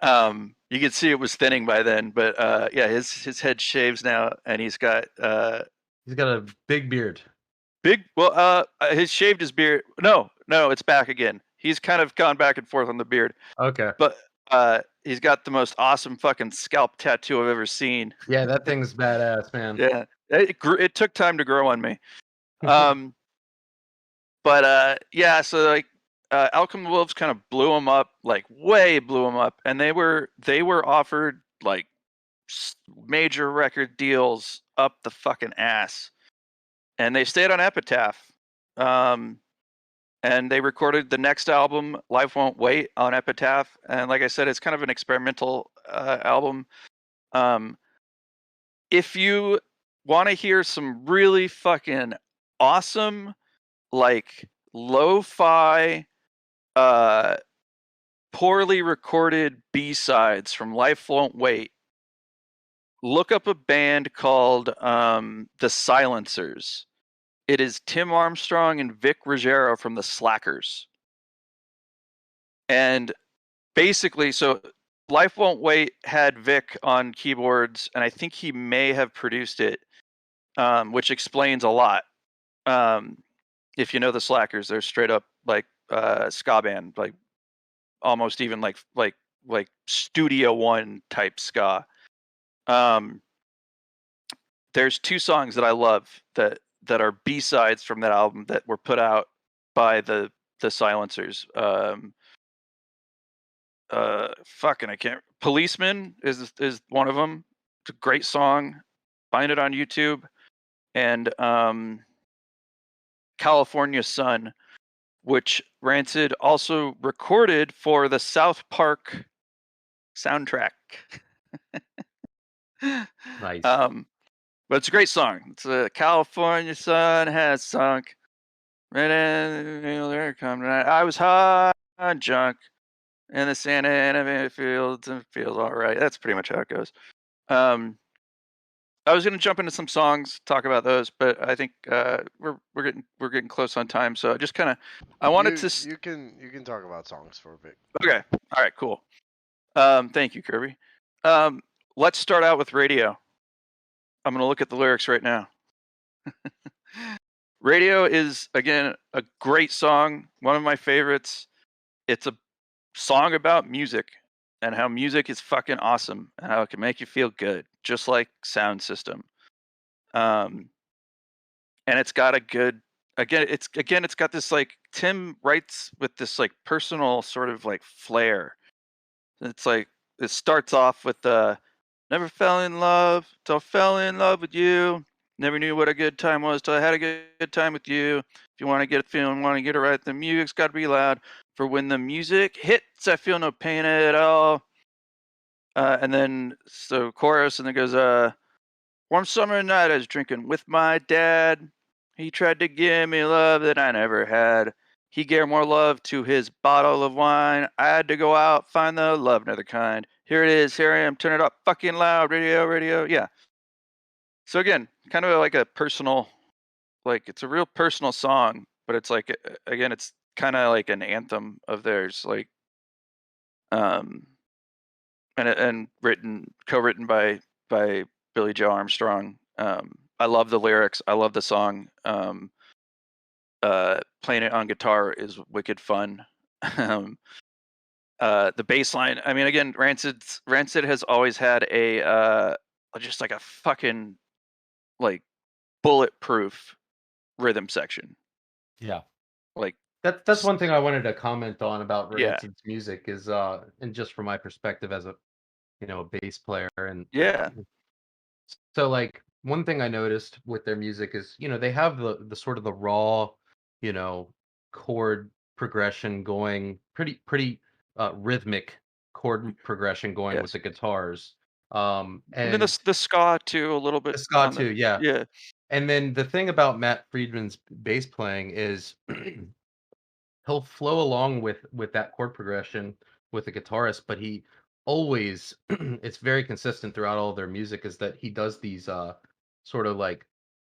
You could see it was thinning by then, but yeah, his head shaves now, and he's got a big beard. He's shaved his beard. No, it's back again. He's kind of gone back and forth on the beard. Okay. But he's got the most awesome fucking scalp tattoo I've ever seen. Yeah, that thing's badass, man. Yeah, it took time to grow on me. But yeah, so like Out Come the Wolves kind of blew him up, like way blew him up, and they were offered like major record deals up the fucking ass, and they stayed on Epitaph. And they recorded the next album, Life Won't Wait, on Epitaph. And like I said, it's kind of an experimental album. If you want to hear some really fucking awesome, like lo-fi, poorly recorded B-sides from Life Won't Wait, look up a band called The Silencers. It is Tim Armstrong and Vic Ruggiero from the Slackers. And basically, so Life Won't Wait had Vic on keyboards, and I think he may have produced it, which explains a lot. If you know the Slackers, they're straight up like ska band, like almost even like Studio One type ska. There's two songs that I love that are B-sides from that album that were put out by the Silencers. Fucking I can't. Policeman is one of them. It's a great song. Find it on YouTube. And California Sun, which Rancid also recorded for the South Park soundtrack. Nice. But it's a great song. It's a California Sun has sunk. Right in there come tonight. I was high on junk in the Santa Ana fields and feels all right. That's pretty much how it goes. I was gonna jump into some songs, talk about those, but I think we're getting close on time. So I just kind of I wanted to. You can talk about songs for a bit. Okay. All right. Cool. Thank you, Kirby. let's start out with Radio. I'm gonna look at the lyrics right now. Radio is, again, a great song, one of my favorites. It's a song about music and how music is fucking awesome and how it can make you feel good, just like Sound System. Um, and it's got a good, it's got this like, Tim writes with this like personal sort of like flair. It's like, it starts off with never fell in love till I fell in love with you. Never knew what a good time was till I had a good time with you. If you want to get a feeling, want to get it right, the music's got to be loud. For when the music hits, I feel no pain at all. And then, so chorus, and then goes, one summer night I was drinking with my dad. He tried to give me love that I never had. He gave more love to his bottle of wine. I had to go out, find the love, another kind. Here it is, here I am, turn it up fucking loud, radio, radio, yeah. So again, kind of like a personal, like it's a real personal song, but it's like, again, it's kind of like an anthem of theirs, like, and co-written by Billy Joe Armstrong. I love the lyrics. I love the song. Playing it on guitar is wicked fun. The bass line. I mean, again, Rancid has always had a just like a fucking like bulletproof rhythm section. Yeah. Like That's one thing I wanted to comment on about Yeah. Rancid's music is and just from my perspective as a a bass player and Yeah. so like one thing I noticed with their music is they have the sort of the raw chord progression going pretty rhythmic chord progression going with Yes. the guitars And then and the ska too, a little bit the ska on the too, yeah. yeah. And then the thing about Matt Friedman's bass playing is he'll flow along with that chord progression with the guitarist, but he always it's very consistent throughout all their music is that he does these sort of like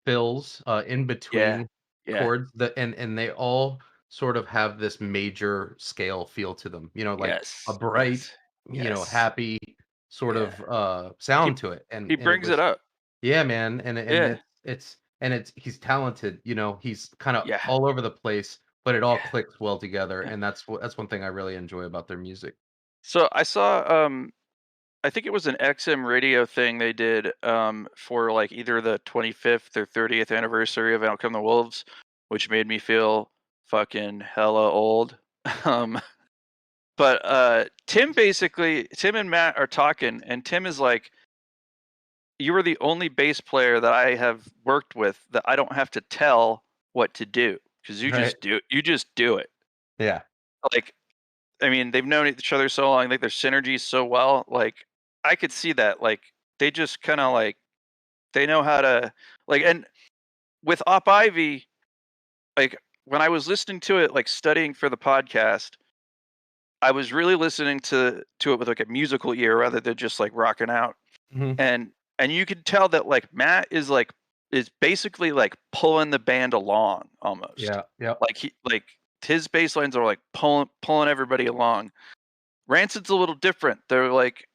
fills in Yeah. between Yeah. chords that and they all sort of have this major scale feel to them. Like a Yes. bright, Yes. Yes. happy sort Yeah. of He sound to it. he And it brings it was up. yeah, man, and Yeah. it's he's talented, he's kind of Yeah. all over the place, but it all Yeah. clicks well together, Yeah. and that's one thing I really enjoy about their music. So I saw I think it was an XM radio thing they did for like either the 25th or 30th anniversary of Out Come the Wolves, which made me feel fucking hella old. um but Tim and Matt are talking, and Tim is like, you are the only bass player that I have worked with that I don't have to tell what to do, because Right. you just do it. Yeah. Like, I mean, they've known each other so long, like their synergy so well. Like, I could see that. Like, they just kind of like, they know how to like. And with Op Ivy, like when I was listening to it, like studying for the podcast, I was really listening to it with like a musical ear rather than just like rocking out. Mhm. And you could tell that like Matt is basically like pulling the band along almost. Yeah. Yep. Like his bass lines are like pulling everybody along. Rancid's a little different. They're like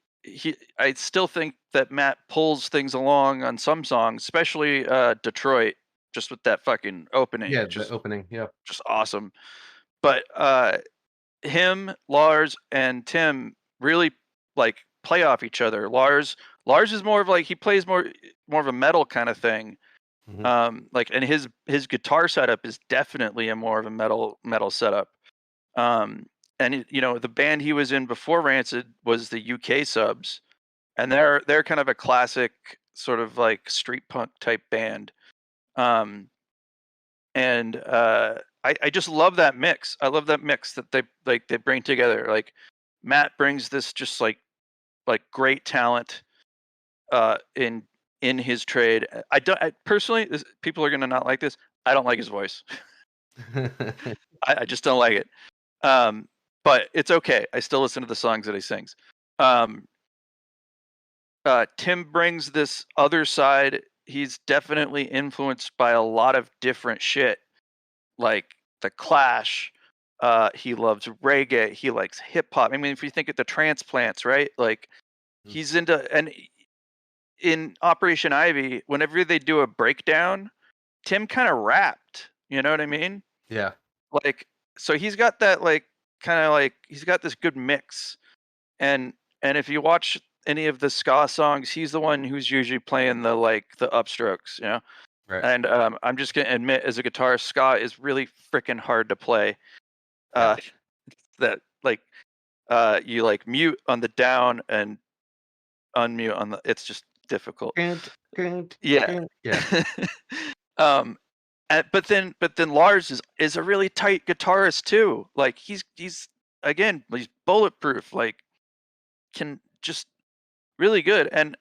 I still think that Matt pulls things along on some songs, especially Detroit, just with that fucking opening, Yeah, the opening. Yeah. just awesome. But him, Lars, and Tim really like play off each other. Lars is more of like, he plays more of a metal kind of thing. Mhm. Like, and his guitar setup is definitely a more of a metal setup. And the band he was in before Rancid was the UK Subs, and they're kind of a classic sort of like street punk type band. And I just love that mix. I love that mix that they bring together. Like, Matt brings this just like great talent in his trade. I personally, people are gonna not like this. I don't like his voice. I just don't like it. But it's okay. I still listen to the songs that he sings. Tim brings this other side. He's definitely influenced by a lot of different shit, like the Clash. He loves reggae. He likes hip hop. I mean, if you think of the Transplants, right? Like, Mhm. he's into, and in Operation Ivy, whenever they do a breakdown, Tim kind of rapped. You know what I mean? Yeah. Like, so he's got that like kind of like he's got this good mix. And if you watch any of the ska songs, he's the one who's usually playing the like the upstrokes, you know. Right. And I'm just gonna admit, as a guitarist, ska is really freaking hard to play. Yeah. That like you like mute on the down and unmute on the. It's just difficult. Yeah. Yeah. But then Lars is a really tight guitarist too. Like he's again he's bulletproof. Like can just really good. And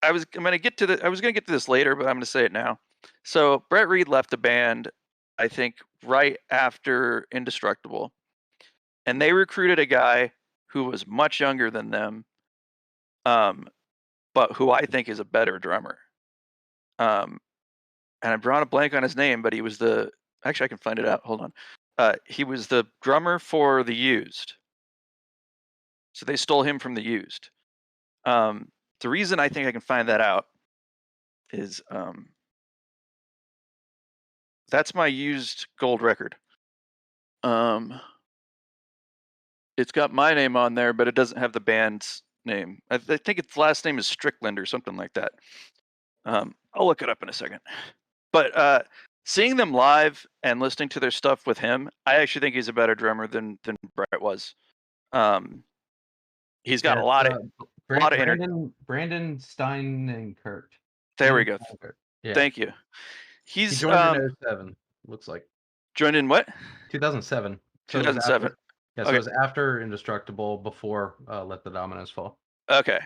I was gonna get to this later, but I'm gonna say it now. So Brett Reed left the band, I think, right after Indestructible, and they recruited a guy who was much younger than them, but who I think is a better drummer. And I'm drawing a blank on his name, but he was actually I can find it out. Hold on. He was the drummer for The Used. So they stole him from The Used. The reason I think I can find that out is that's my Used gold record. It's got my name on there, but it doesn't have the band's name. I think its last name is Strickland or something like that. I'll look it up in a second. But seeing them live and listening to their stuff with him, I actually think he's a better drummer than Brett was. He's got a lot of energy. Branden Steineckert. There we go. Yeah. Thank you. He joined in 07. Looks like joined in what? 2007. 2007. Yeah, so it was after Indestructible, before Let the Dominoes Fall. Okay.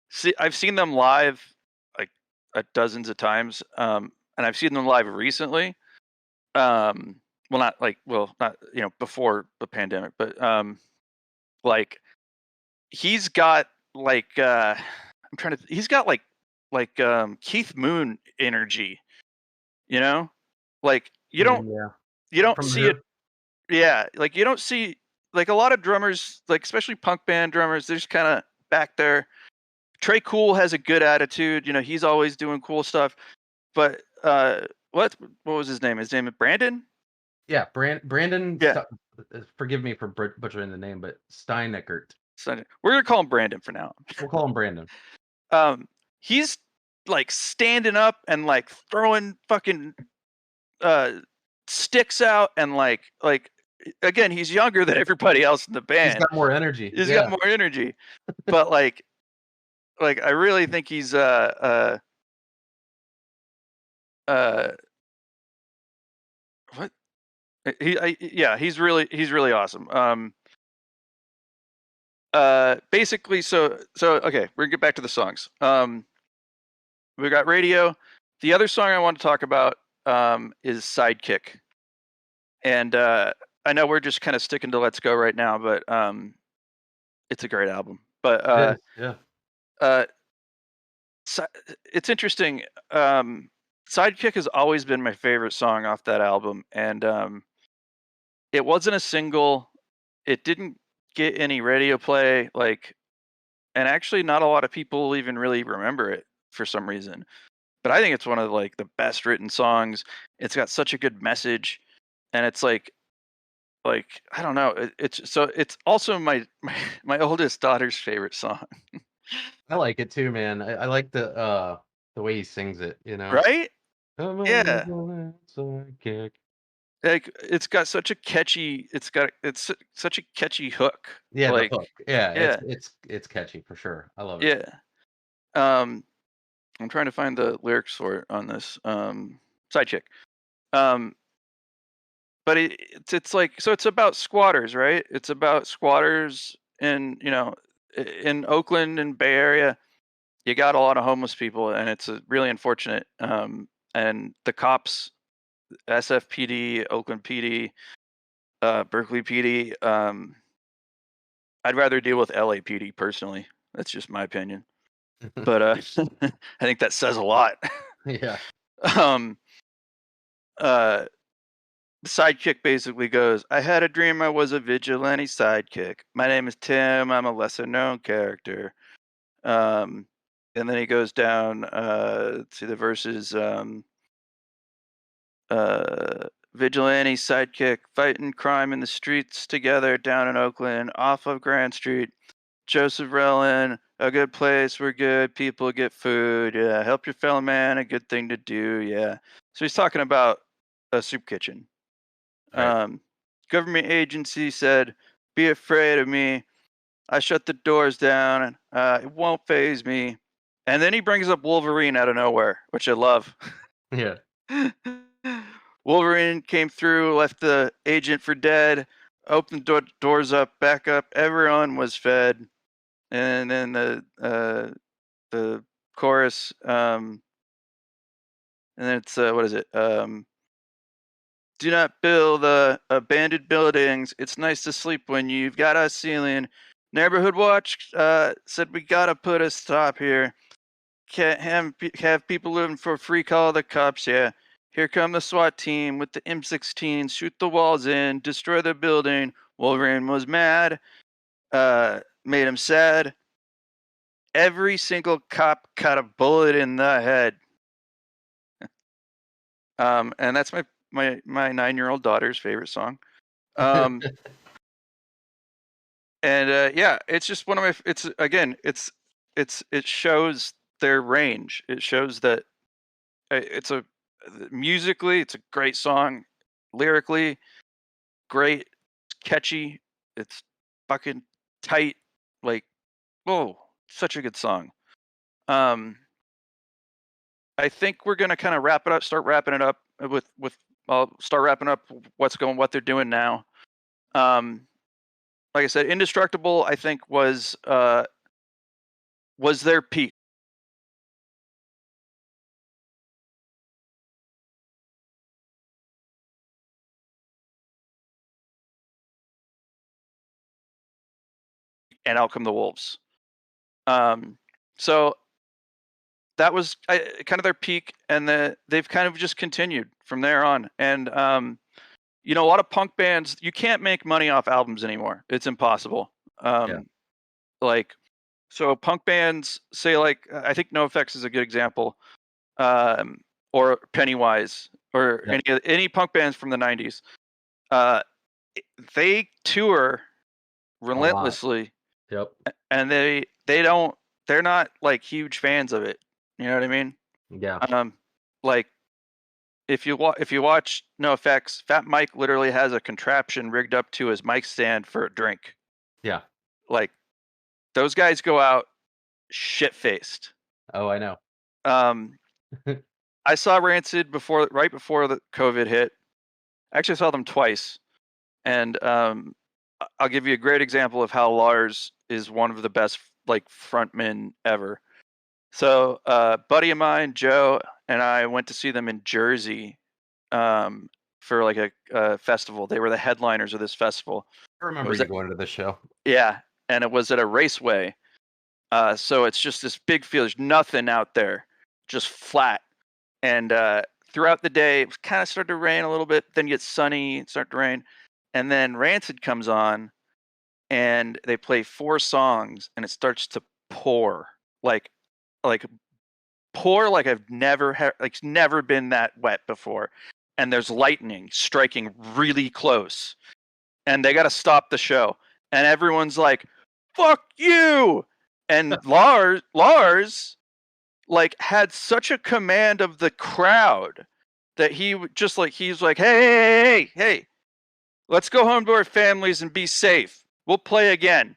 See, I've seen them live like dozens of times, and I've seen them live recently. Not before the pandemic, but like he's got like he's got like Keith Moon energy, you know, like you don't see it. Yeah, like you don't see like a lot of drummers, like especially punk band drummers, they're just kind of back there. Trey Cool has a good attitude, you know, he's always doing cool stuff. But what was his name? His name is Branden? Yeah, Branden. Yeah. Forgive me for butchering the name, but Steineckert. We're gonna call him Branden for now. We'll call him Branden. He's like standing up and like throwing fucking sticks out and like again, he's younger than everybody else in the band. He's got more energy. Got more energy. But like I really think he's what? He's really awesome. Basically, so okay, we're gonna get back to the songs. We got Radio. The other song I want to talk about is Sidekick. And I know we're just kind of sticking to Let's Go right now, but it's a great album. But it's interesting. Sidekick has always been my favorite song off that album, and it wasn't a single. It didn't get any radio play, and actually not a lot of people even really remember it for some reason. But I think it's one of like the best written songs. It's got such a good message, and it's like I don't know. It's also my oldest daughter's favorite song. I like it too, man. I like the way he sings it, you know. Right? Yeah. Sidekick. Like it's got such a catchy. It's such a catchy hook. Yeah, like, the hook. Yeah. It's catchy for sure. I love it. Yeah. I'm trying to find the lyrics for it on this. Sidekick. But it's like, so it's about squatters, right? It's about squatters in Oakland and Bay Area. You got a lot of homeless people, and it's really unfortunate. And the cops, SFPD, Oakland PD, Berkeley PD. I'd rather deal with LAPD personally. That's just my opinion. But I think that says a lot. Yeah. Sidekick basically goes, I had a dream I was a vigilante sidekick. My name is Tim. I'm a lesser known character. and then he goes down. Let's see the verses. Vigilante, Sidekick, fighting crime in the streets together down in Oakland, off of Grand Street. Joseph Rellin, a good place where good people get food. Yeah, help your fellow man, a good thing to do. Yeah. So he's talking about a soup kitchen. Right. Government agency said, "Be afraid of me. I shut the doors down. It won't phase me." And then he brings up Wolverine out of nowhere, which I love. Yeah. Wolverine came through, left the agent for dead, opened doors up, back up. Everyone was fed. And then the chorus, and then it's what is it? Do not build abandoned buildings. It's nice to sleep when you've got a ceiling. Neighborhood Watch said we gotta put a stop here. Can't have people living for free. Call the cops. Yeah. Here come the SWAT team with the M16s. Shoot the walls in. Destroy the building. Wolverine was mad. Made him sad. Every single cop got a bullet in the head. And that's my 9-year-old daughter's favorite song. And yeah, it's just one of my. It's again, it shows their range. It shows that it's musically, it's a great song. Lyrically, great, it's catchy. It's fucking tight. Like, whoa, such a good song. I think we're gonna kind of start wrapping it up with. I'll start wrapping up what they're doing now. Like I said, Indestructible, I think was their peak. And Out Come the Wolves. So that was kind of their peak, and they've kind of just continued from there on. And a lot of punk bands, you can't make money off albums anymore. It's impossible. Yeah. Like, so punk bands say, like, I think NoFX is a good example, or Pennywise, or Yep. any punk bands from the 90s. They tour relentlessly. Yep. And they're not like huge fans of it. You know what I mean? Yeah. Like if you watch NoFX, Fat Mike literally has a contraption rigged up to his mic stand for a drink. Yeah. Like, those guys go out shit faced. Oh, I know. I saw Rancid right before the COVID hit. Actually, I saw them twice, and I'll give you a great example of how Lars is one of the best like frontmen ever. So, buddy of mine, Joe, and I went to see them in Jersey for like a festival. They were the headliners of this festival. I remember you going to the show. Yeah, and it was at a raceway. So it's just this big field. There's nothing out there, just flat. And throughout the day, it kind of started to rain a little bit. Then gets sunny, it started to rain, and then Rancid comes on, and they play 4 songs, and it starts to pour like pour like I've never like never been that wet before. And there's lightning striking really close, and they got to stop the show, and everyone's like, "Fuck you!" And Lars like had such a command of the crowd that he's like, hey, let's go home to our families and be safe. We'll play again.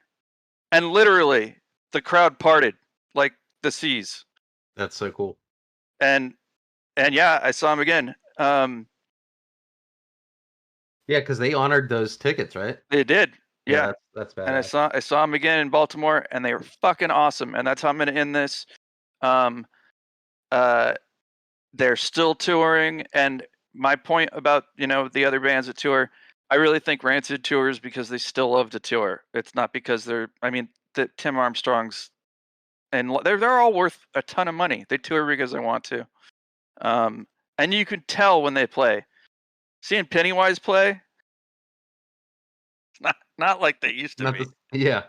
And literally, the crowd parted like the seas. That's so cool. And yeah, I saw him again. Yeah, because they honored those tickets, right? They did. Yeah, that's bad. And I saw him again in Baltimore, and they were fucking awesome. And that's how I'm gonna end this. They're still touring, and my point about the other bands that tour, I really think Rancid tours because they still love to tour. It's not because the Tim Armstrongs, and they're all worth a ton of money. They tour because they want to, and you can tell when they play. Seeing Pennywise play, it's not like they used to be. Yeah.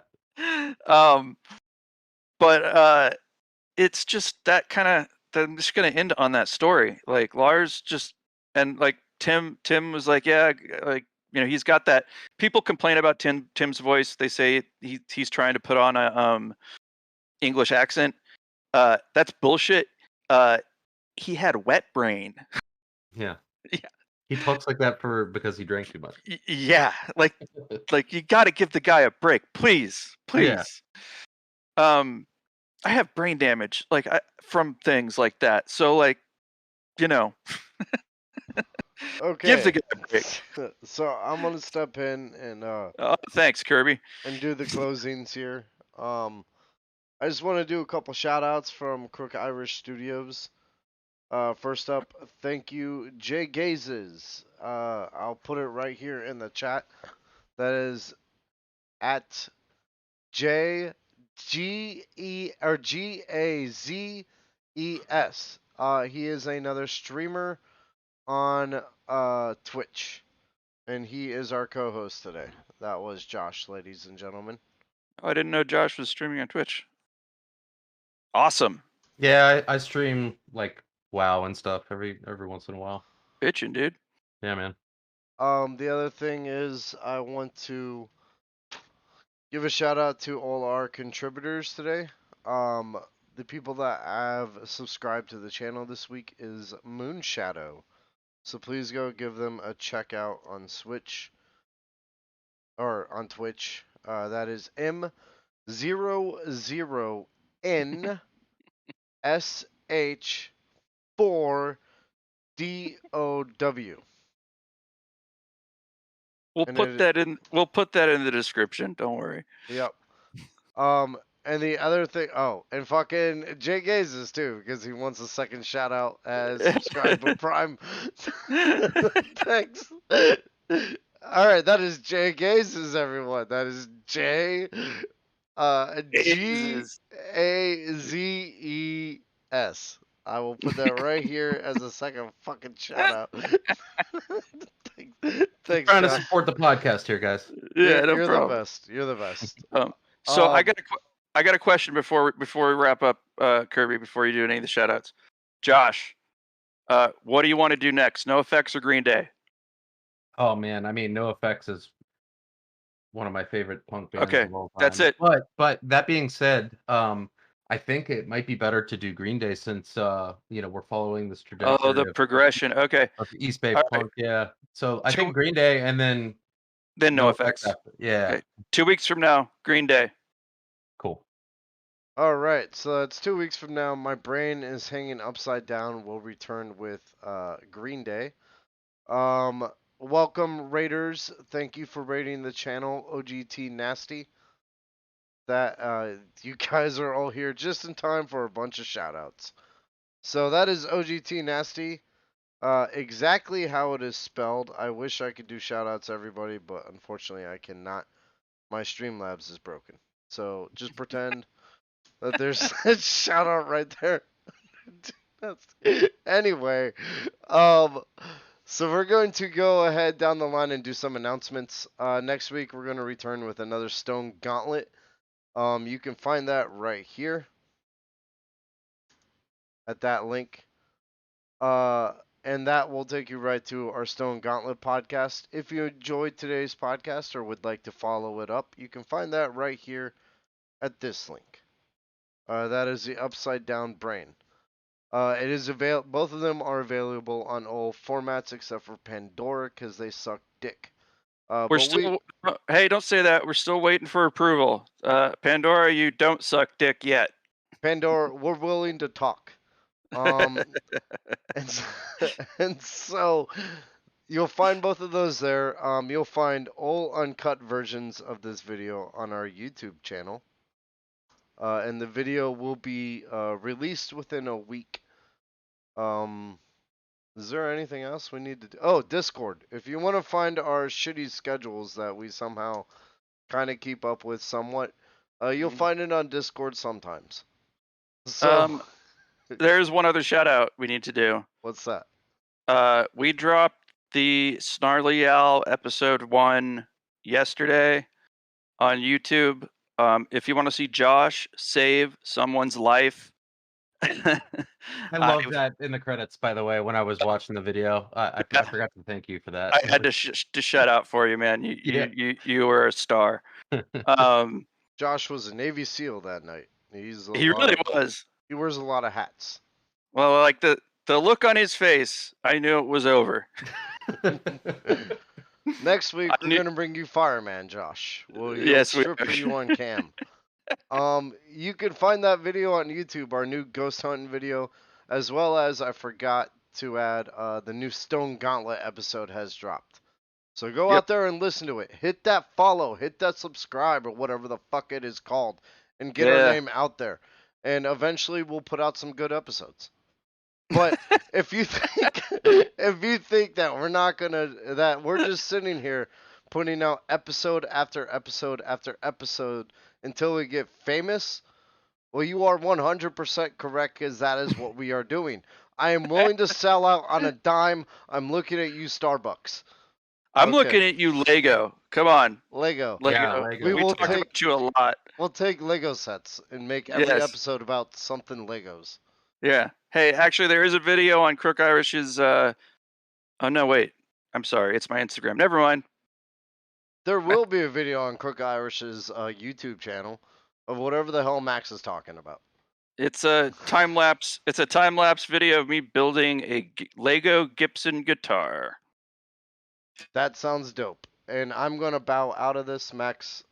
But it's just that kind of. I'm just gonna end on that story. Like Lars just and like Tim was like, yeah, like he's got that. People complain about Tim's voice. They say he's trying to put on a English accent. That's bullshit. He had wet brain. Yeah. Yeah. He talks like that because he drank too much. Yeah, like you got to give the guy a break, please. Yeah. I have brain damage, like from things like that. So, like, Okay. give the guy a break. So I'm gonna step in and Thanks, Kirby. and do the closings here. I just want to do a couple shout outs from Crook Irish Studios. First up, thank you, Jay Gazes. I'll put it right here in the chat. That is at GAZES. He is another streamer on Twitch, and he is our co-host today. That was Josh, ladies and gentlemen. Oh, I didn't know Josh was streaming on Twitch. Awesome. Yeah, I stream like WoW and stuff every once in a while. Bitchin', dude. Yeah, man. The other thing is I want to give a shout out to all our contributors today. The people that have subscribed to the channel this week is Moonshadow. So please go give them a check out on Switch or on Twitch. That is M00NSH4DOW. We'll put that in the description. Don't worry. Yep. And the other thing, and fucking Jay Gazes too, because he wants a second shout out as subscribed with Prime. Thanks. All right, that is Jay Gazes, everyone. That is GAZES. I will put that right here as a second fucking shout out. Thanks, Trying Josh. to support the podcast here, guys. Yeah, no You're problem. the best. You're the best. So I got a question before we wrap up, Kirby. Before you do any of the shout outs, Josh, what do you want to do next? NoFX or Green Day? Oh man, I mean, NoFX is one of my favorite punk bands of all time. That's it. But that being said, I think it might be better to do Green Day since we're following this trajectory. Oh, the progression. Okay. Of East Bay All punk, right. yeah. So I think Green Day and then NoFX. after. Yeah. Okay. 2 weeks from now, Green Day. Cool. All right, so it's 2 weeks from now. My brain is hanging upside down. We'll return with Green Day. Welcome, Raiders. Thank you for raiding the channel, OGT Nasty. That you guys are all here just in time for a bunch of shoutouts. So that is OGT Nasty. Exactly how it is spelled. I wish I could do shoutouts, everybody, but unfortunately I cannot. My Streamlabs is broken. So just pretend that there's a shout out right there. Anyway, so we're going to go ahead down the line and do some announcements. Next week we're going to return with another Stone Gauntlet. You can find that right here at that link. And that will take you right to our Stone Gauntlet podcast. If you enjoyed today's podcast or would like to follow it up, you can find that right here at this link. That is the Upside Down Brain. It is both of them are available on all formats except for Pandora because they suck dick. Hey, don't say that. We're still waiting for approval. Pandora, you don't suck dick yet. Pandora, we're willing to talk. And so you'll find both of those there. You'll find all uncut versions of this video on our YouTube channel. And the video will be released within a week. Is there anything else we need to do? Oh, Discord. If you want to find our shitty schedules that we somehow kind of keep up with somewhat, you'll find it on Discord sometimes. So there's one other shout out we need to do. What's that? We dropped the Snarly Owl episode 1 yesterday on YouTube. If you want to see Josh save someone's life I love that in the credits, by the way, when I was watching the video. I forgot to thank you for that. I had to shout out for you, man. Yeah. You were a star. Um, Josh was a Navy SEAL that night. he really was. He wears a lot of hats. Well, like the look on his face, I knew it was over. Next week we're gonna bring you Fireman, Josh. We'll Yes, we strip for you on cam. You can find that video on YouTube, our new ghost hunting video, as well as I forgot to add the new Stone Gauntlet episode has dropped. So go out there and listen to it. Hit that follow, hit that subscribe, or whatever the fuck it is called, and get our name out there. And eventually we'll put out some good episodes. But if you think that we're not gonna, that we're just sitting here putting out episode after episode after episode until we get famous, well, you are 100% correct, because that is what we are doing. I am willing to sell out on a dime. I'm looking at you, Starbucks. I'm looking at you, Lego. Come on, Lego. Yeah, Lego. We talk about you a lot. We'll take Lego sets and make every episode about something Legos. Yeah. Hey, actually, there is a video on Crook Irish's. Oh no, wait. I'm sorry. It's my Instagram. Never mind. There will be a video on Crook Irish's YouTube channel of whatever the hell Max is talking about. It's a time lapse. It's a time lapse video of me building a Lego Gibson guitar. That sounds dope. And I'm gonna bow out of this, Max.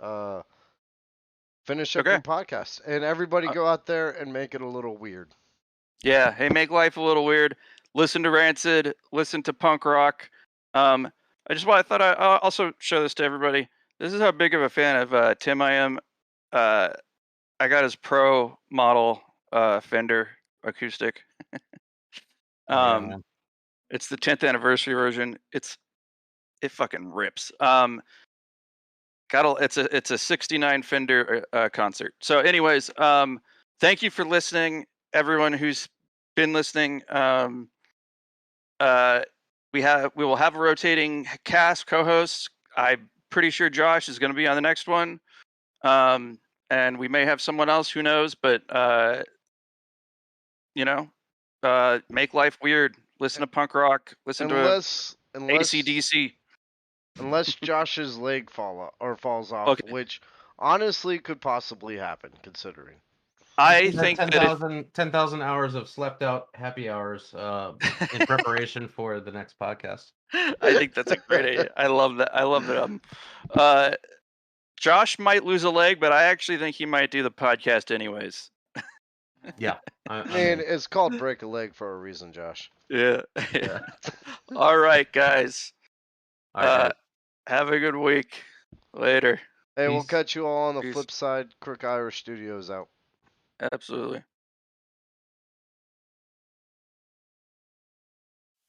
Finish up your podcast, and everybody go out there and make it a little weird. Yeah. Hey, make life a little weird. Listen to Rancid. Listen to punk rock. I thought I'll also show this to everybody. This is how big of a fan of Tim I am. I got his Pro model Fender acoustic. It's the 10th anniversary version. It fucking rips. It's a 69 Fender concert. So anyways, thank you for listening, everyone who's been listening. We will have a rotating cast co-hosts. I'm pretty sure Josh is going to be on the next one. And we may have someone else, who knows, but make life weird. Listen to punk rock. Listen to AC/DC. Unless Josh's leg falls off, which honestly could possibly happen, considering. I think 10,000 hours of slept out happy hours in preparation for the next podcast. I think that's a great idea. I love that. Josh might lose a leg, but I actually think he might do the podcast anyways. Yeah. It's called break a leg for a reason, Josh. Yeah. All right, guys. All right. Have a good week. Later. Hey, we'll catch you all on the flip side. Crook Irish Studios out. Absolutely.